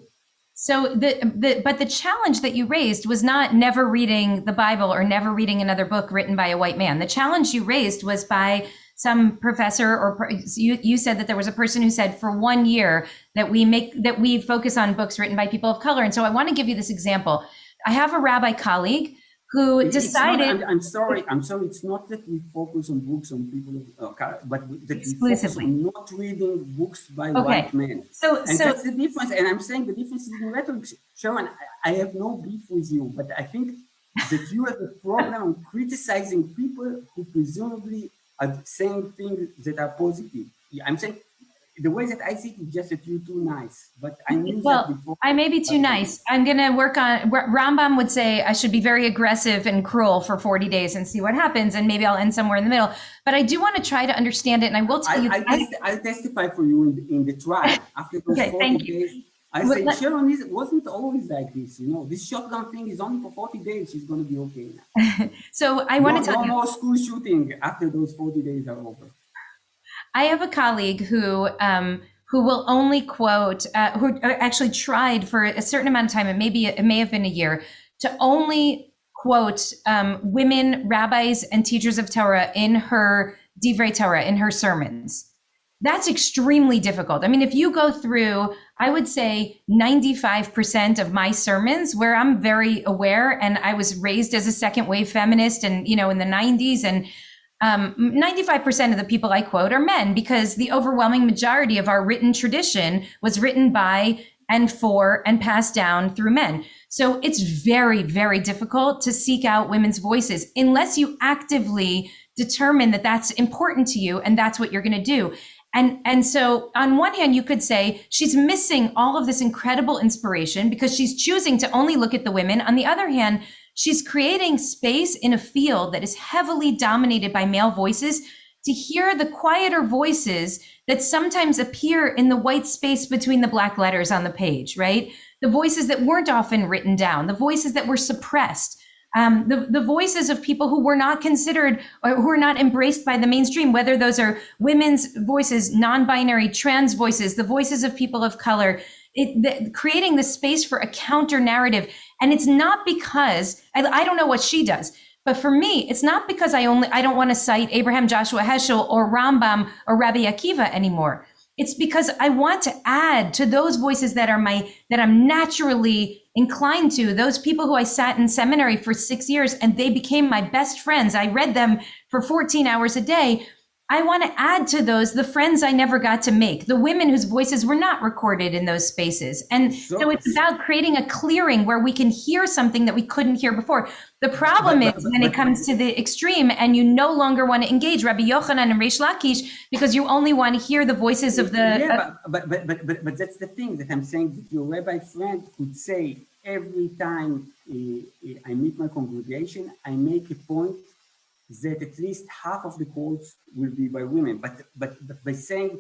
S1: So but the challenge that you raised was not never reading the Bible or never reading another book written by a white man. The challenge you raised was by some professor, or you said that there was a person who said for 1 year that we focus on books written by people of color. And so I want to give you this example. I have a rabbi colleague who decided.
S2: I'm sorry. It's not that we focus on books on people of color, but that we focus on not reading books by white men. So that's the difference. And I'm saying the difference is in rhetoric. Sharon, I have no beef with you, but I think that you have a problem of criticizing people who presumably are saying things that are positive. I'm saying the way that I see it is just that you're too nice, but I knew that before.
S1: I may be too nice. I'm going to work on, Rambam would say I should be very aggressive and cruel for 40 days and see what happens, and maybe I'll end somewhere in the middle. But I do want to try to understand it, and I will tell you.
S2: I'll testify for you in the trial. After those 40 days, I say, Sharon wasn't always like this, This shotgun thing is only for 40 days. She's going to be okay now.
S1: So I want to tell you.
S2: No more school shooting after those 40 days are over.
S1: I have a colleague who will only quote, who actually tried for a certain amount of time, and maybe it may have been a year, to only quote women, rabbis, and teachers of Torah in her divrei Torah, in her sermons. That's extremely difficult. I mean, if you go through, I would say 95% of my sermons, where I'm very aware, and I was raised as a second wave feminist, and in the 90s, and 95% of the people I quote are men, because the overwhelming majority of our written tradition was written by and for and passed down through men. So it's very, very difficult to seek out women's voices unless you actively determine that that's important to you and that's what you're going to do. And so on one hand, you could say she's missing all of this incredible inspiration because she's choosing to only look at the women. On the other hand, she's creating space in a field that is heavily dominated by male voices to hear the quieter voices that sometimes appear in the white space between the black letters on the page, right? The voices that weren't often written down, the voices that were suppressed, the voices of people who were not considered or who are not embraced by the mainstream, whether those are women's voices, non-binary, trans voices, the voices of people of color, creating the space for a counter narrative. And it's not because, I don't know what she does, but for me, it's not because I don't want to cite Abraham Joshua Heschel or Rambam or Rabbi Akiva anymore. It's because I want to add to those voices that I'm naturally inclined to, those people who I sat in seminary for 6 years and they became my best friends. I read them for 14 hours a day. I want to add to those the friends I never got to make, the women whose voices were not recorded in those spaces. And so it's about creating a clearing where we can hear something that we couldn't hear before. The problem is when it comes to the extreme and you no longer want to engage Rabbi Yochanan and Reish Lakish because you only want to hear the voices of the...
S2: Yeah, but that's the thing that I'm saying, that your rabbi friend could say every time I meet my congregation, I make a point that at least half of the quotes will be by women, but by saying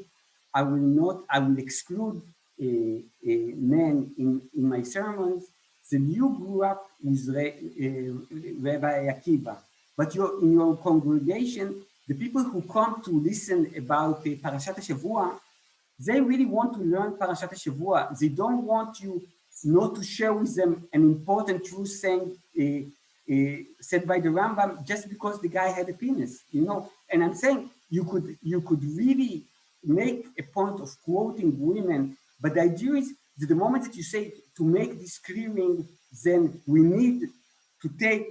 S2: I will exclude men in my sermons, then you grew up with Rabbi Akiva, but in your congregation, the people who come to listen about Parashat HaShavua, they really want to learn Parashat HaShavua. They don't want you not to share with them an important truth saying said by the Rambam just because the guy had a penis, And I'm saying you could really make a point of quoting women, but the idea is that the moment that you say to make this clearing, then we need to take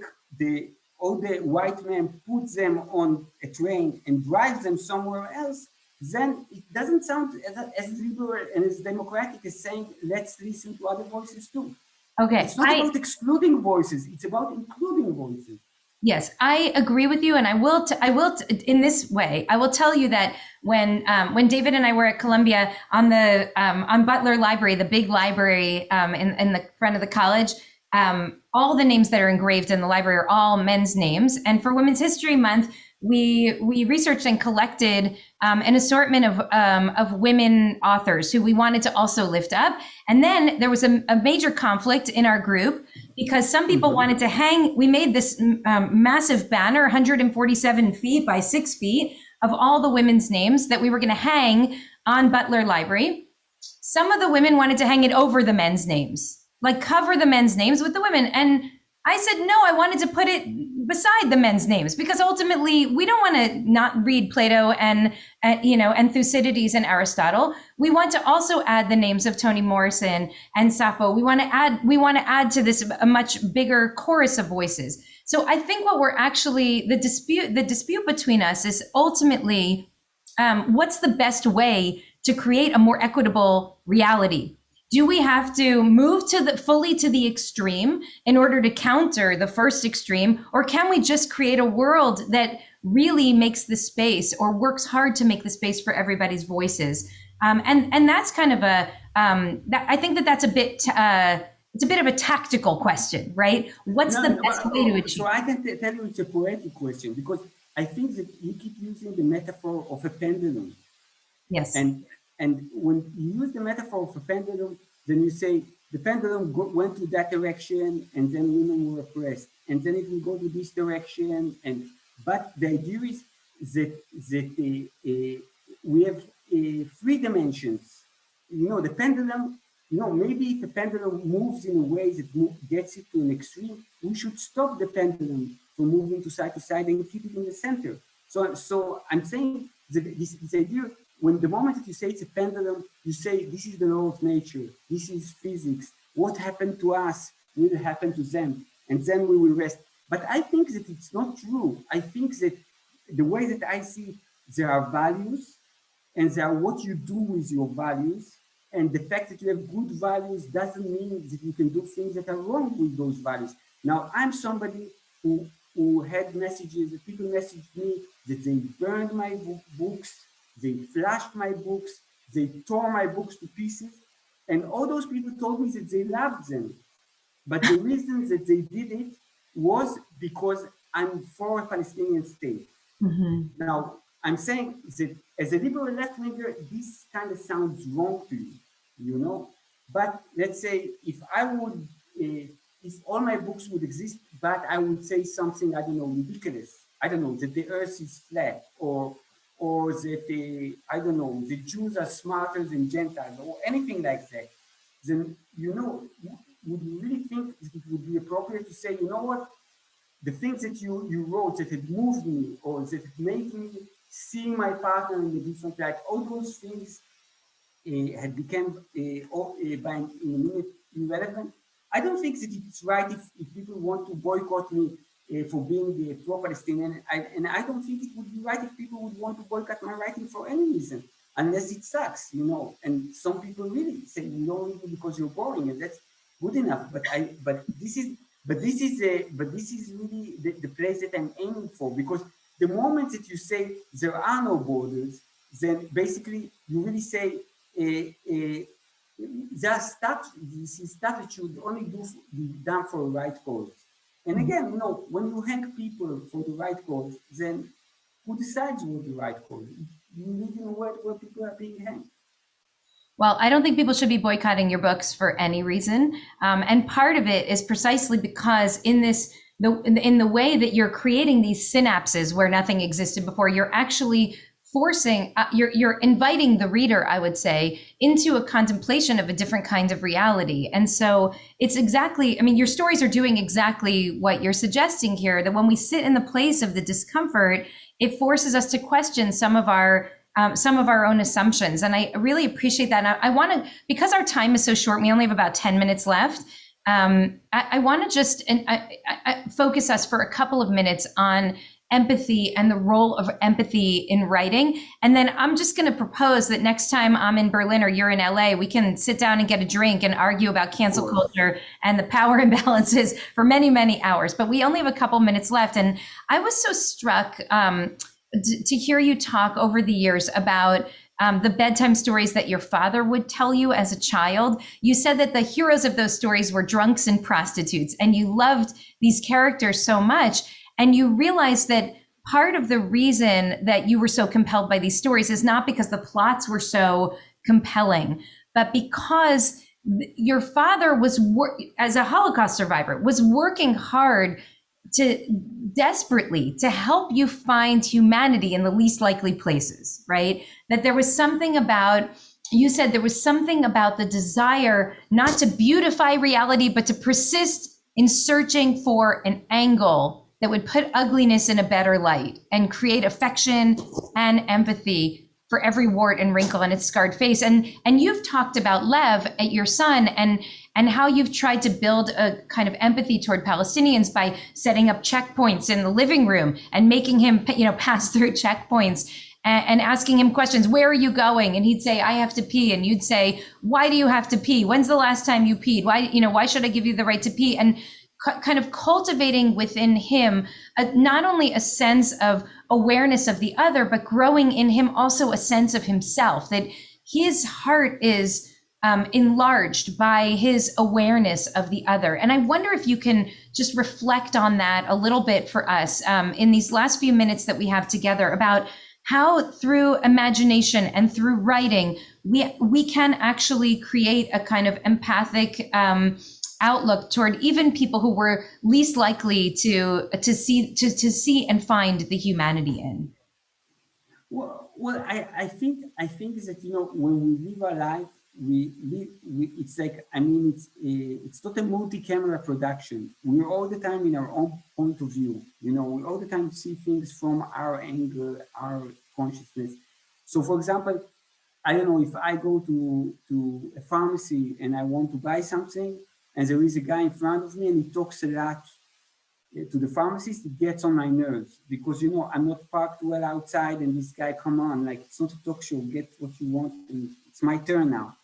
S2: all the white men, put them on a train and drive them somewhere else, then it doesn't sound as liberal and as democratic as saying, let's listen to other voices too.
S1: Okay.
S2: It's not about excluding voices, it's about including voices.
S1: Yes, I agree with you, and in this way. I will tell you that when David and I were at Columbia on the on Butler Library, the big library in the front of the college, all the names that are engraved in the library are all men's names. And for Women's History Month, we researched and collected an assortment of women authors who we wanted to also lift up. And then there was a major conflict in our group because some people wanted to hang. We made this massive banner, 147 feet by 6 feet, of all the women's names that we were going to hang on Butler Library. Some of the women wanted to hang it over the men's names, like cover the men's names with the women. And I said, no, I wanted to put it beside the men's names because ultimately we don't want to not read Plato and Thucydides and Aristotle. We want to also add the names of Toni Morrison and Sappho. We want to add to this a much bigger chorus of voices. So I think what we're actually, the dispute between us is ultimately what's the best way to create a more equitable reality? Do we have to move fully to the extreme in order to counter the first extreme, or can we just create a world that really makes the space or works hard to make the space for everybody's voices? And that's kind of I think that's a bit. It's a bit of a tactical question, right? What's the best way to achieve?
S2: So I can tell you it's a poetic question because I think that you keep using the metaphor of a pendulum.
S1: Yes.
S2: And when you use the metaphor of a pendulum, then you say the pendulum went to that direction and then women were oppressed. And then it will go to this direction. But the idea is that we have 3 dimensions. The pendulum, maybe if the pendulum moves in a way that gets it to an extreme, we should stop the pendulum from moving to side and keep it in the center. So I'm saying that this idea, when the moment that you say it's a pendulum, you say this is the law of nature, this is physics. What happened to us will happen to them, and then we will rest. But I think that it's not true. I think that the way that I see, there are values, and there are what you do with your values. And the fact that you have good values doesn't mean that you can do things that are wrong with those values. Now, I'm somebody who had messages, people messaged me that they burned my books, they flashed my books, they tore my books to pieces. And all those people told me that they loved them. But the reason that they did it was because I'm for a Palestinian state. Mm-hmm. Now, I'm saying that as a liberal left-winger, this kind of sounds wrong to you, But let's say if I would, if all my books would exist, but I would say something, I don't know, ridiculous. I don't know, that the earth is flat, or that, I don't know, the Jews are smarter than Gentiles, or anything like that, then, would you really think that it would be appropriate to say, you know what, the things that you wrote that had moved me, or that had made me see my partner in a different light, all those things had become by in a minute irrelevant. I don't think that it's right if people want to boycott me for being pro-Palestinian, and I don't think it would be right if people would want to boycott my writing for any reason, unless it sucks, And some people really say we don't read it because you're boring, and that's good enough. But this is really the place that I'm aiming for, because the moment that you say there are no borders, then basically you really say this stuff should only be done for the right cause. And again, when you hang people for the right cause, then who decides what the right cause is? You live in a world where people are being hanged.
S1: Well, I don't think people should be boycotting your books for any reason. And part of it is precisely because in the way that you're creating these synapses where nothing existed before, you're actually forcing, you're inviting the reader, I would say, into a contemplation of a different kind of reality. And so it's exactly, your stories are doing exactly what you're suggesting here, that when we sit in the place of the discomfort, it forces us to question some of our own assumptions. And I really appreciate that. And I want to, because our time is so short, we only have about 10 minutes left. I want to just focus us for a couple of minutes on empathy and the role of empathy in writing. And then I'm just going to propose that next time I'm in Berlin or you're in LA, we can sit down and get a drink and argue about cancel culture and the power imbalances for many, many hours. But we only have a couple minutes left. And I was so struck to hear you talk over the years about the bedtime stories that your father would tell you as a child. You said that the heroes of those stories were drunks and prostitutes, and you loved these characters so much. And you realized that part of the reason that you were so compelled by these stories is not because the plots were so compelling, but because your father was, as a Holocaust survivor, was working hard to desperately to help you find humanity in the least likely places, right? That there was something about, you said there was something about the desire not to beautify reality, but to persist in searching for an angle that would put ugliness in a better light and create affection and empathy for every wart and wrinkle on its scarred face. And you've talked about Lev, your son, and how you've tried to build a kind of empathy toward Palestinians by setting up checkpoints in the living room and making him, pass through checkpoints and asking him questions. Where are you going? And he'd say, I have to pee. And you'd say, why do you have to pee? When's the last time you peed? Why should I give you the right to pee? And kind of cultivating within him not only a sense of awareness of the other, but growing in him also a sense of himself, that his heart is enlarged by his awareness of the other. And I wonder if you can just reflect on that a little bit for us in these last few minutes that we have together, about how through imagination and through writing, we can actually create a kind of empathic outlook toward even people who were least likely to see and find the humanity in.
S2: I think that when we live our life, it's like, it's not a multi-camera production. We're all the time in our own point of view. We all the time see things from our angle, our consciousness. So, for example, I don't know, if I go to a pharmacy and I want to buy something, and there is a guy in front of me and he talks a lot to the pharmacist, it gets on my nerves because, I'm not parked well outside and this guy, come on, like, it's not a talk show, get what you want and it's my turn now.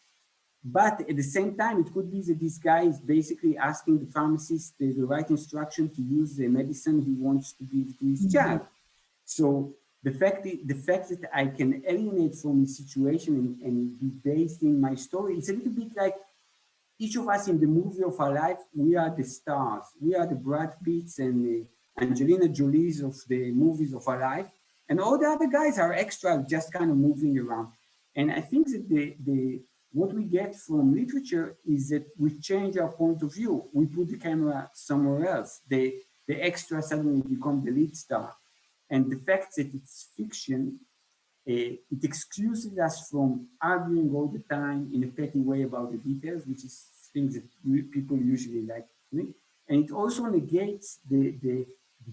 S2: But at the same time, it could be that this guy is basically asking the pharmacist the right instruction to use the medicine he wants to give to his child. So the fact that I can alienate from the situation and be based in my story, it's a little bit like each of us in the movie of our life, we are the stars. We are the Brad Pitts and the Angelina Jolies of the movies of our life. And all the other guys are extra, just kind of moving around. And I think that what we get from literature is that we change our point of view. We put the camera somewhere else. The extra suddenly become the lead star. And the fact that it's fiction, it excuses us from arguing all the time in a petty way about the details, which is things that people usually like doing. And it also negates the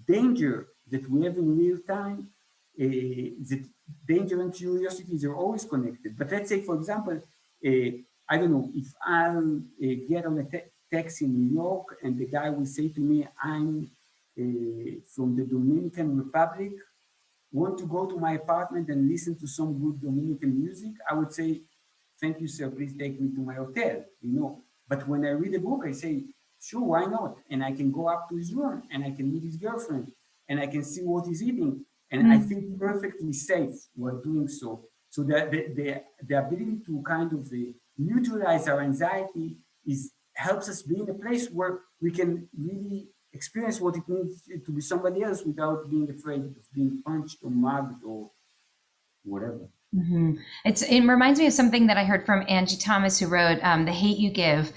S2: danger that we have in real time. That danger and curiosity are always connected. But let's say, for example, I don't know, if I'll get on a taxi in New York and the guy will say to me, I'm from the Dominican Republic, want to go to my apartment and listen to some good Dominican music, I would say, thank you, sir, please take me to my hotel, But when I read a book, I say, sure, why not? And I can go up to his room and I can meet his girlfriend and I can see what he's eating. And I feel perfectly safe while doing so. So the ability to kind of neutralize our anxiety helps us be in a place where we can really experience what it means to be somebody else without being afraid of being punched or mugged or whatever.
S1: Mm-hmm. It reminds me of something that I heard from Angie Thomas, who wrote The Hate You Give.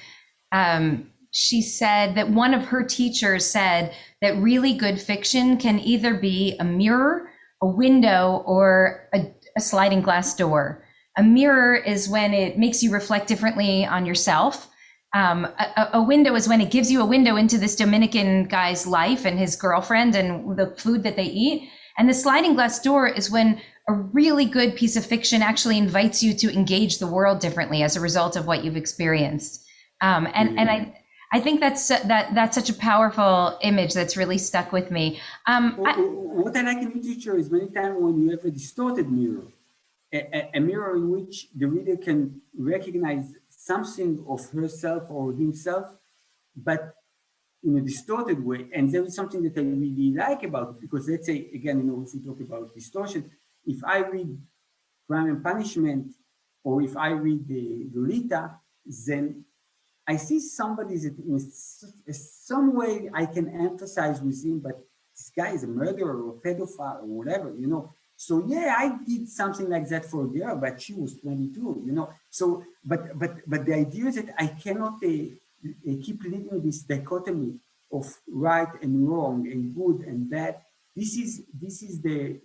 S1: She said that one of her teachers said that really good fiction can either be a mirror, a window, or a sliding glass door. A mirror is when it makes you reflect differently on yourself. A window is when it gives you a window into this Dominican guy's life and his girlfriend and the food that they eat. And the sliding glass door is when a really good piece of fiction actually invites you to engage the world differently as a result of what you've experienced. And I think that's such a powerful image that's really stuck with me.
S2: What I like in literature is many times when you have a distorted mirror, a mirror in which the reader can recognize something of herself or himself, but in a distorted way. And there is something that I really like about it, because let's say, again, if we talk about distortion, if I read Crime and Punishment, or if I read the Lolita, then I see somebody that in some way I can empathize with him, but this guy is a murderer or a pedophile or whatever. So yeah, I did something like that for a girl, but she was 22. So, but the idea is that I cannot keep living this dichotomy of right and wrong and good and bad. This is the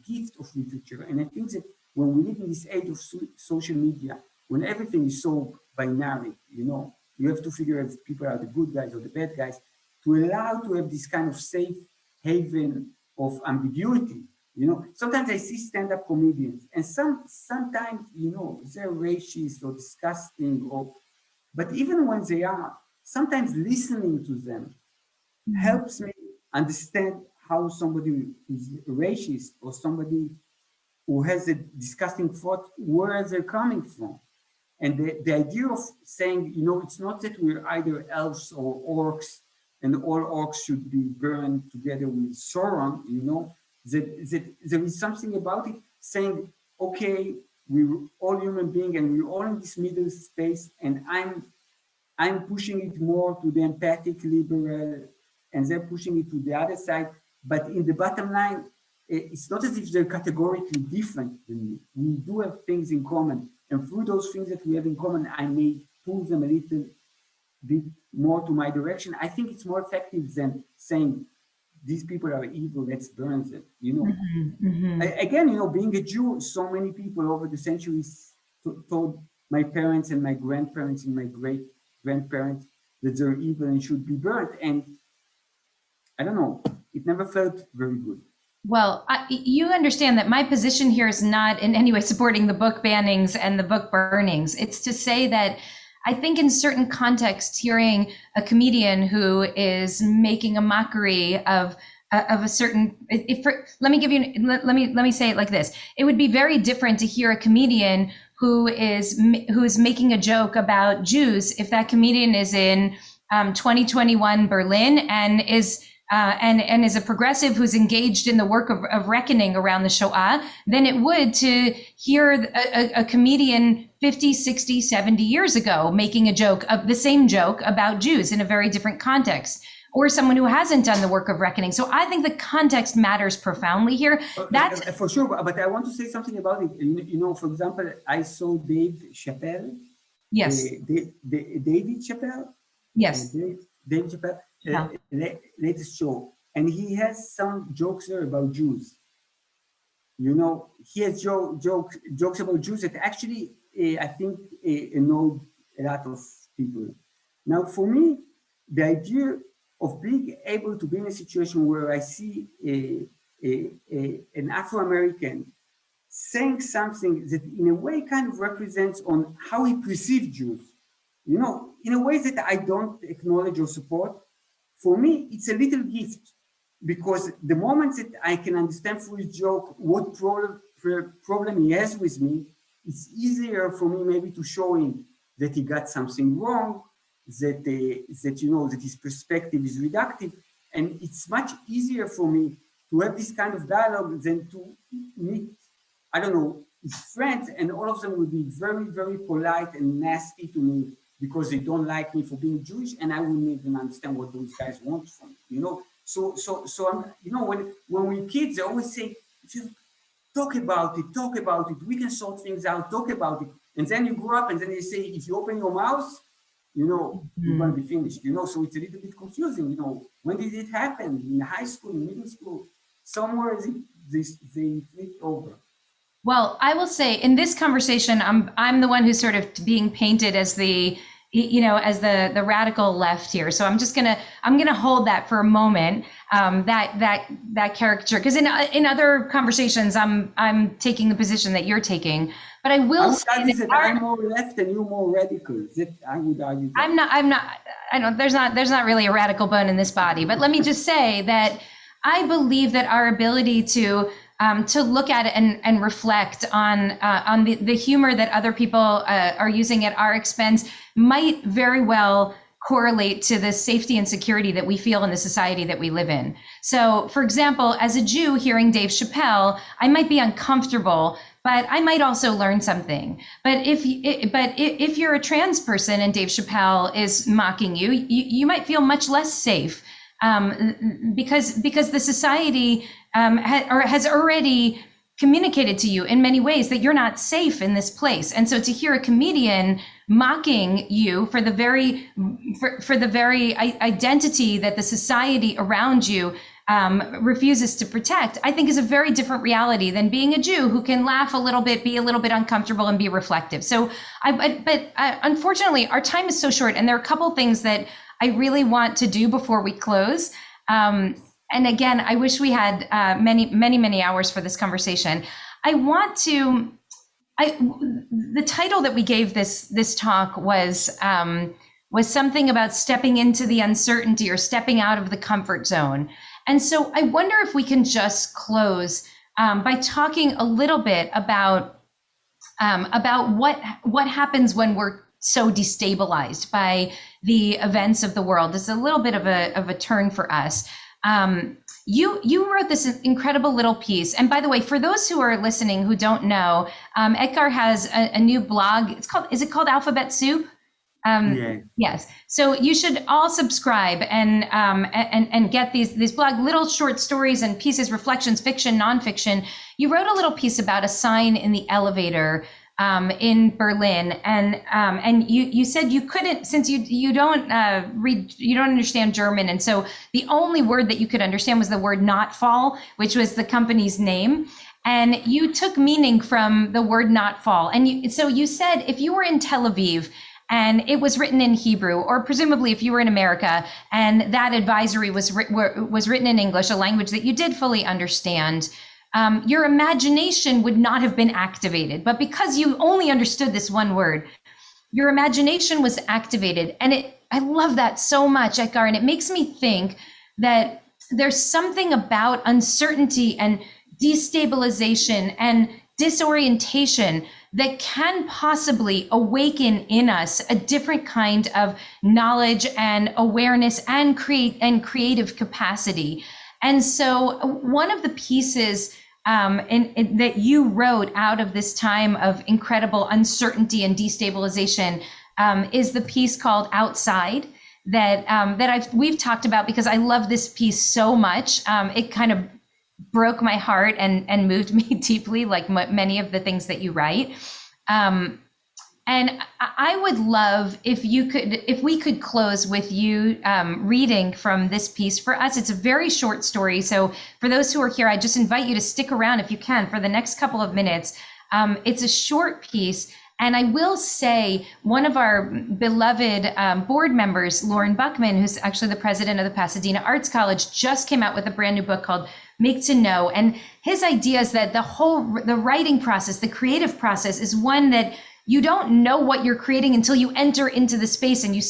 S2: gift of literature, and I think that when we live in this age of social media, when everything is so binary, you have to figure out if people are the good guys or the bad guys, to allow to have this kind of safe haven of ambiguity. Sometimes I see stand-up comedians, and sometimes they're racist or disgusting, but even when they are, sometimes listening to them helps me understand how somebody is racist or somebody who has a disgusting thought, where they're coming from. And the idea of saying, it's not that we're either elves or orcs, and all orcs should be burned together with Sauron, that there is something about it saying, okay, we're all human beings and we're all in this middle space, and I'm pushing it more to the empathic liberal, and they're pushing it to the other side. But in the bottom line, it's not as if they're categorically different than me. We do have things in common. And through those things that we have in common, I may pull them a little bit more to my direction. I think it's more effective than saying, these people are evil, let's burn them. Again, being a Jew, so many people over the centuries told my parents and my grandparents and my great grandparents that they're evil and should be burnt. And I don't know, it never felt very good.
S1: Well, you understand that my position here is not in any way supporting the book bannings and the book burnings. It's to say that I think in certain contexts, hearing a comedian who is making a mockery of a certain, let me say it like this. It would be very different to hear a comedian who is making a joke about Jews if that comedian is in 2021 Berlin and is a progressive who's engaged in the work of reckoning around the Shoah, than it would to hear a comedian 50, 60, 70 years ago making a joke of the same joke about Jews in a very different context, or someone who hasn't done the work of reckoning. So I think the context matters profoundly here. That's
S2: for sure, but I want to say something about it. For example, I saw Dave Chappelle.
S1: Yes.
S2: David Chappelle.
S1: Yes.
S2: Dave Chappelle. Latest show, and he has some jokes there about Jews. He has jokes about Jews that actually I think annoyed a lot of people. Now, for me, the idea of being able to be in a situation where I see an Afro-American saying something that in a way kind of represents on how he perceives Jews, in a way that I don't acknowledge or support, for me, it's a little gift, because the moment that I can understand through his joke what problem he has with me, it's easier for me maybe to show him that he got something wrong, that his perspective is reductive, and it's much easier for me to have this kind of dialogue than to meet, I don't know, his friends, and all of them will be very, very polite and nasty to me because they don't like me for being Jewish, and I wouldn't even understand what those guys want from me, So when we're kids, they always say, if you talk about it, we can sort things out, talk about it. And then you grow up and then they say, if you open your mouth, you're going to be finished, So it's a little bit confusing, When did it happen? In high school, in middle school? Somewhere they flipped over.
S1: Well, I will say in this conversation, I'm the one who's sort of being painted as as the radical left here. So I'm gonna hold that for a moment, that caricature, because in other conversations I'm taking the position that you're taking. But I will say
S2: that I'm more left and you're more radical. I would argue that.
S1: I'm not. I don't, there's not really a radical bone in this body, but let me just say that I believe that our ability to look at it and reflect on the humor that other people are using at our expense might very well correlate to the safety and security that we feel in the society that we live in. So, for example, as a Jew hearing Dave Chappelle, I might be uncomfortable, but I might also learn something. But if you're a trans person and Dave Chappelle is mocking you, you might feel much less safe, because the society has already communicated to you in many ways that you're not safe in this place. And so to hear a comedian mocking you for the very identity that the society around you refuses to protect, I think is a very different reality than being a Jew who can laugh a little bit, be a little bit uncomfortable, and be reflective. So, unfortunately, our time is so short, and there are a couple things that I really want to do before we close. And again, I wish we had many hours for this conversation. The title that we gave this talk was something about stepping into the uncertainty or stepping out of the comfort zone. And so I wonder if we can just close by talking a little bit about what happens when we're so destabilized by the events of the world. It's a little bit of a turn for us. You wrote this incredible little piece. And by the way, for those who are listening who don't know, Etgar has a new blog. Is it called Alphabet Soup?
S2: Yeah.
S1: Yes. So you should all subscribe and get these blog little short stories and pieces, reflections, fiction, nonfiction. You wrote a little piece about a sign in the elevator in Berlin, and you said you couldn't, since you don't read, you don't understand German, and so the only word that you could understand was the word "not fall," which was the company's name, and you took meaning from the word "not fall," and so you said if you were in Tel Aviv and it was written in Hebrew, or presumably if you were in America and that advisory was written in English, a language that you did fully understand, your imagination would not have been activated. But because you only understood this one word, your imagination was activated. And I love that so much, Etgar. And it makes me think that there's something about uncertainty and destabilization and disorientation that can possibly awaken in us a different kind of knowledge and awareness and creative capacity. And so one of the pieces that you wrote out of this time of incredible uncertainty and destabilization is the piece called Outside that we've talked about, because I love this piece so much. It kind of broke my heart and moved me deeply, like many of the things that you write. And I would love if we could close with you reading from this piece for us. It's a very short story. So for those who are here, I just invite you to stick around if you can for the next couple of minutes. It's a short piece. And I will say one of our beloved board members, Lauren Buckman, who's actually the president of the Pasadena Arts College, just came out with a brand new book called Make to Know. And his idea is that the writing process, the creative process, is one that you don't know what you're creating until you enter into the space and you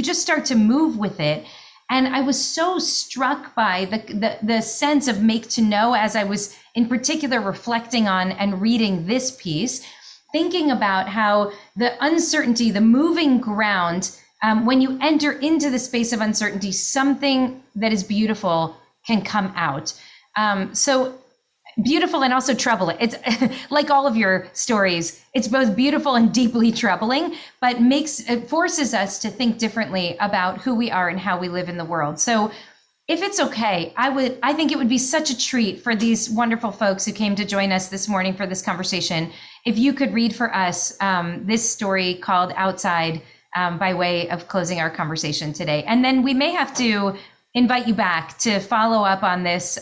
S1: just start to move with it. And I was so struck by the sense of Make to Know as I was in particular reflecting on and reading this piece, thinking about how the uncertainty, the moving ground, when you enter into the space of uncertainty, something that is beautiful can come out. So beautiful and also troubling. It's like all of your stories, it's both beautiful and deeply troubling, but it forces us to think differently about who we are and how we live in the world. So if it's okay, I think it would be such a treat for these wonderful folks who came to join us this morning for this conversation, if you could read for us this story called Outside by way of closing our conversation today. And then we may have to invite you back to follow up on this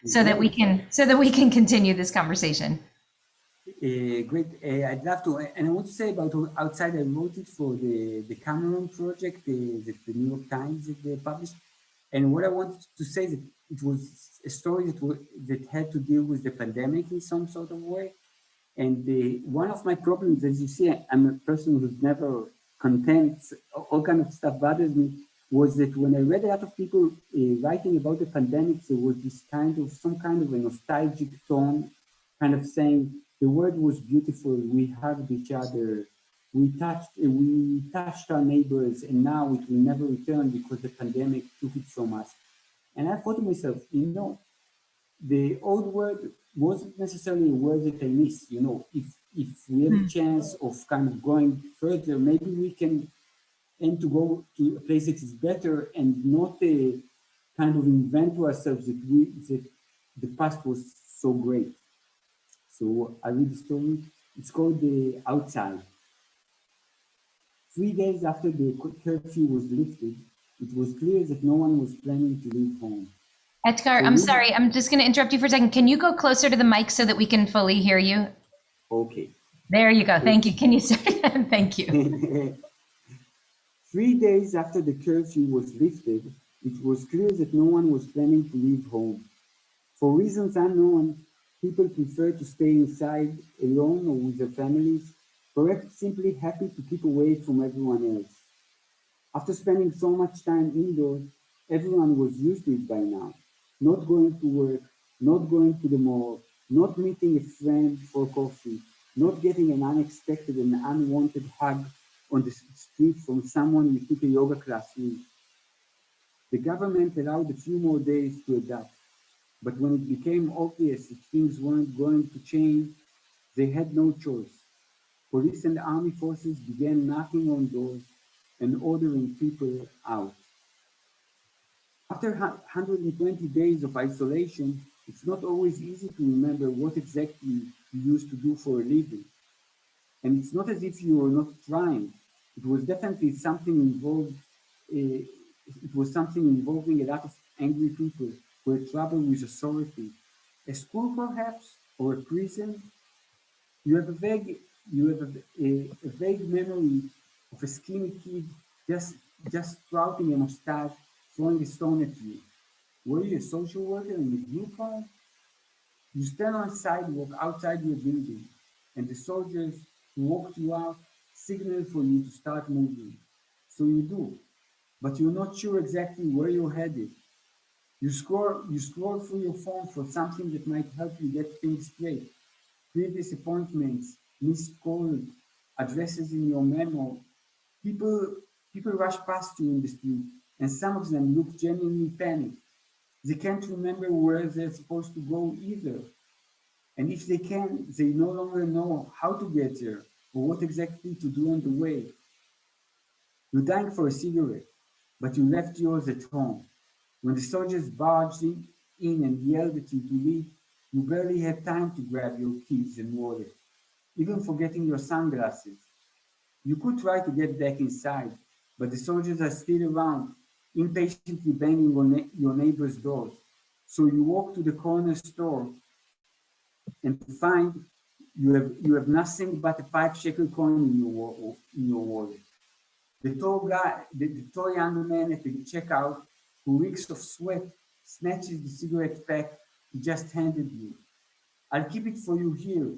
S1: so that we can continue this conversation.
S2: Great. I'd love to. And I want to say about Outside, I wrote it for the Cameron project, the New York Times that they published. And what I wanted to say is that it was a story that had to deal with the pandemic in some sort of way. And one of my problems, as you see, I'm a person who's never contempt, all kind of stuff bothers me, was that when I read a lot of people writing about the pandemic, there was this kind of, some kind of a nostalgic tone, kind of saying, the world was beautiful, we hugged each other, we touched our neighbors, and now it will never return because the pandemic took it from us. And I thought to myself, you know, the old world wasn't necessarily a word that I miss. You know, if we have a chance of kind of going further, maybe we can aim to go to a place that is better and not kind of invent to ourselves that the past was so great. So I read the story. It's called The Outside. 3 days after the curfew was lifted, it was clear that no one was planning to leave home.
S1: Etgar,
S2: For
S1: I'm
S2: reasons,
S1: sorry, I'm just going to interrupt you for a second. Can you go closer to the mic so that we can fully hear you?
S2: okay.
S1: There you go. Thank you. Can you start again? Thank you.
S2: 3 days after the curfew was lifted, it was clear that no one was planning to leave home. For reasons unknown, people preferred to stay inside alone or with their families, perhaps simply happy to keep away from everyone else. After spending so much time indoors, everyone was used to it by now. Not going to work, not going to the mall, not meeting a friend for coffee, not getting an unexpected and unwanted hug on the street from someone you took a yoga class with. The government allowed a few more days to adapt, but when it became obvious that things weren't going to change, they had no choice. Police and army forces began knocking on doors and ordering people out. After 120 days of isolation, it's not always easy to remember what exactly you used to do for a living. And it's not as if you were not trying. It was definitely something involved. It was something involving a lot of angry people who had trouble with authority. A school, perhaps, or a prison. You have a vague, you have a vague memory of a skinny kid just just sprouting a mustache, throwing a stone at you. Were you a social worker in a group home? You stand on a sidewalk outside your building, and the soldiers who walked you out signal for you to start moving. So you do, but you're not sure exactly where you're headed. You scroll through your phone for something that might help you get things straight. Previous appointments, missed calls, addresses in your memo. People, people rush past you in the street, and some of them look genuinely panicked. They can't remember where they're supposed to go either. And if they can, they no longer know how to get there or what exactly to do on the way. You're dying for a cigarette, but you left yours at home. When the soldiers barged in and yelled at you to leave, you barely had time to grab your keys and wallet, even forgetting your sunglasses. You could try to get back inside, but the soldiers are still around, impatiently banging on your neighbor's doors. So you walk to the corner store and find you have nothing but a 5 shekel coin in your wallet. The tall young man at the checkout, who reeks of sweat, snatches the cigarette pack he just handed you. I'll keep it for you here.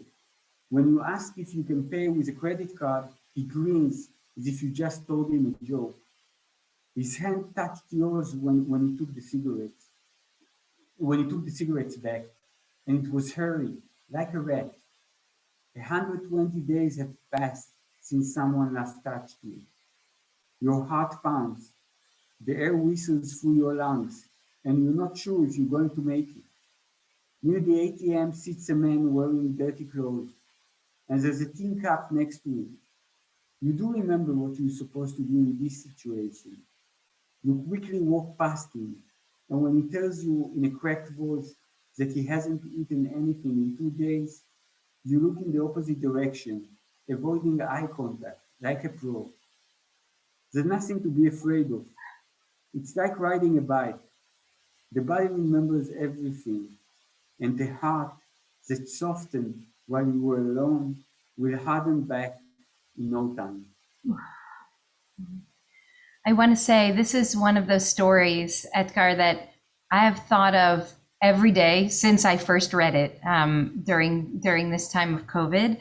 S2: When you ask if you can pay with a credit card, he grins as if you just told him a joke. His hand touched yours when he took the cigarettes back, and it was hurried, like a rat. 120 days have passed since someone last touched you. Your heart pounds, the air whistles through your lungs, and you're not sure if you're going to make it. Near the ATM sits a man wearing dirty clothes, and there's a tin cup next to him. You do remember what you're supposed to do in this situation. You quickly walk past him, and when he tells you in a cracked voice that he hasn't eaten anything in 2 days, you look in the opposite direction, avoiding eye contact, like a pro. There's nothing to be afraid of. It's like riding a bike. The body remembers everything, and the heart that softened while you were alone will harden back in no time.
S1: I want to say this is one of those stories, Etgar, that I have thought of every day since I first read it during this time of COVID.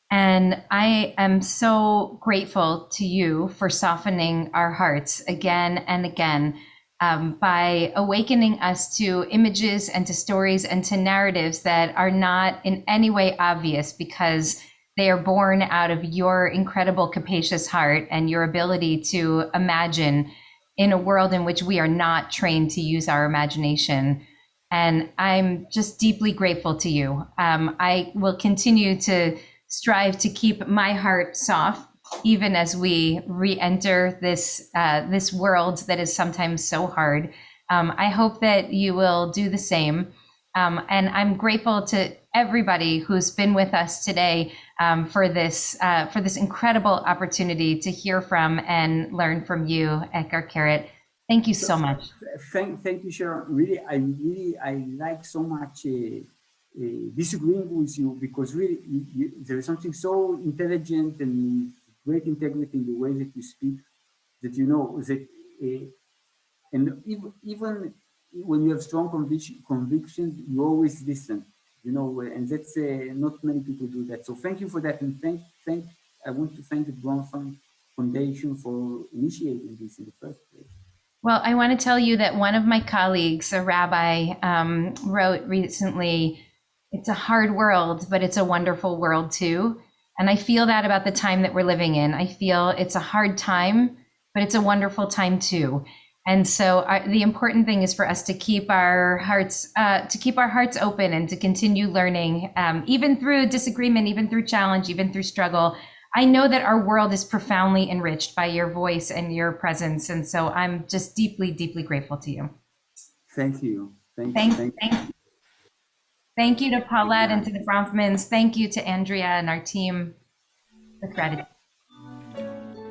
S1: And I am so grateful to you for softening our hearts again and again, by awakening us to images and to stories and to narratives that are not in any way obvious, because they are born out of your incredible, capacious heart and your ability to imagine in a world in which we are not trained to use our imagination. And I'm just deeply grateful to you. I will continue to strive to keep my heart soft, even as we re-enter this world that is sometimes so hard. I hope that you will do the same. And I'm grateful to everybody who's been with us today, for this incredible opportunity to hear from and learn from you, Etgar Keret. Thank you
S2: So,
S1: so much.
S2: thank you, Sharon. Really, I like so much disagreeing with you, because really there is something so intelligent and great integrity in the way that you speak, that you know that, and even when you have strong convictions, you always listen. You know, and that's not many people do that. So thank you for that, and thank I want to thank the Bronfman Foundation for initiating this in the first place.
S1: Well, I want to tell you that one of my colleagues, a rabbi, wrote recently, it's a hard world, but it's a wonderful world too. And I feel that about the time that we're living in. I feel it's a hard time, but it's a wonderful time too. And so the important thing is for us to keep our hearts open and to continue learning, even through disagreement, even through challenge, even through struggle. I know that our world is profoundly enriched by your voice and your presence. And so I'm just deeply, deeply grateful to you.
S2: Thank you.
S1: Thank,
S2: Thank
S1: thank, thank you to
S2: you
S1: Paulette and
S2: again.
S1: to the Bronfmans. Thank you to Andrea and our team. With gratitude.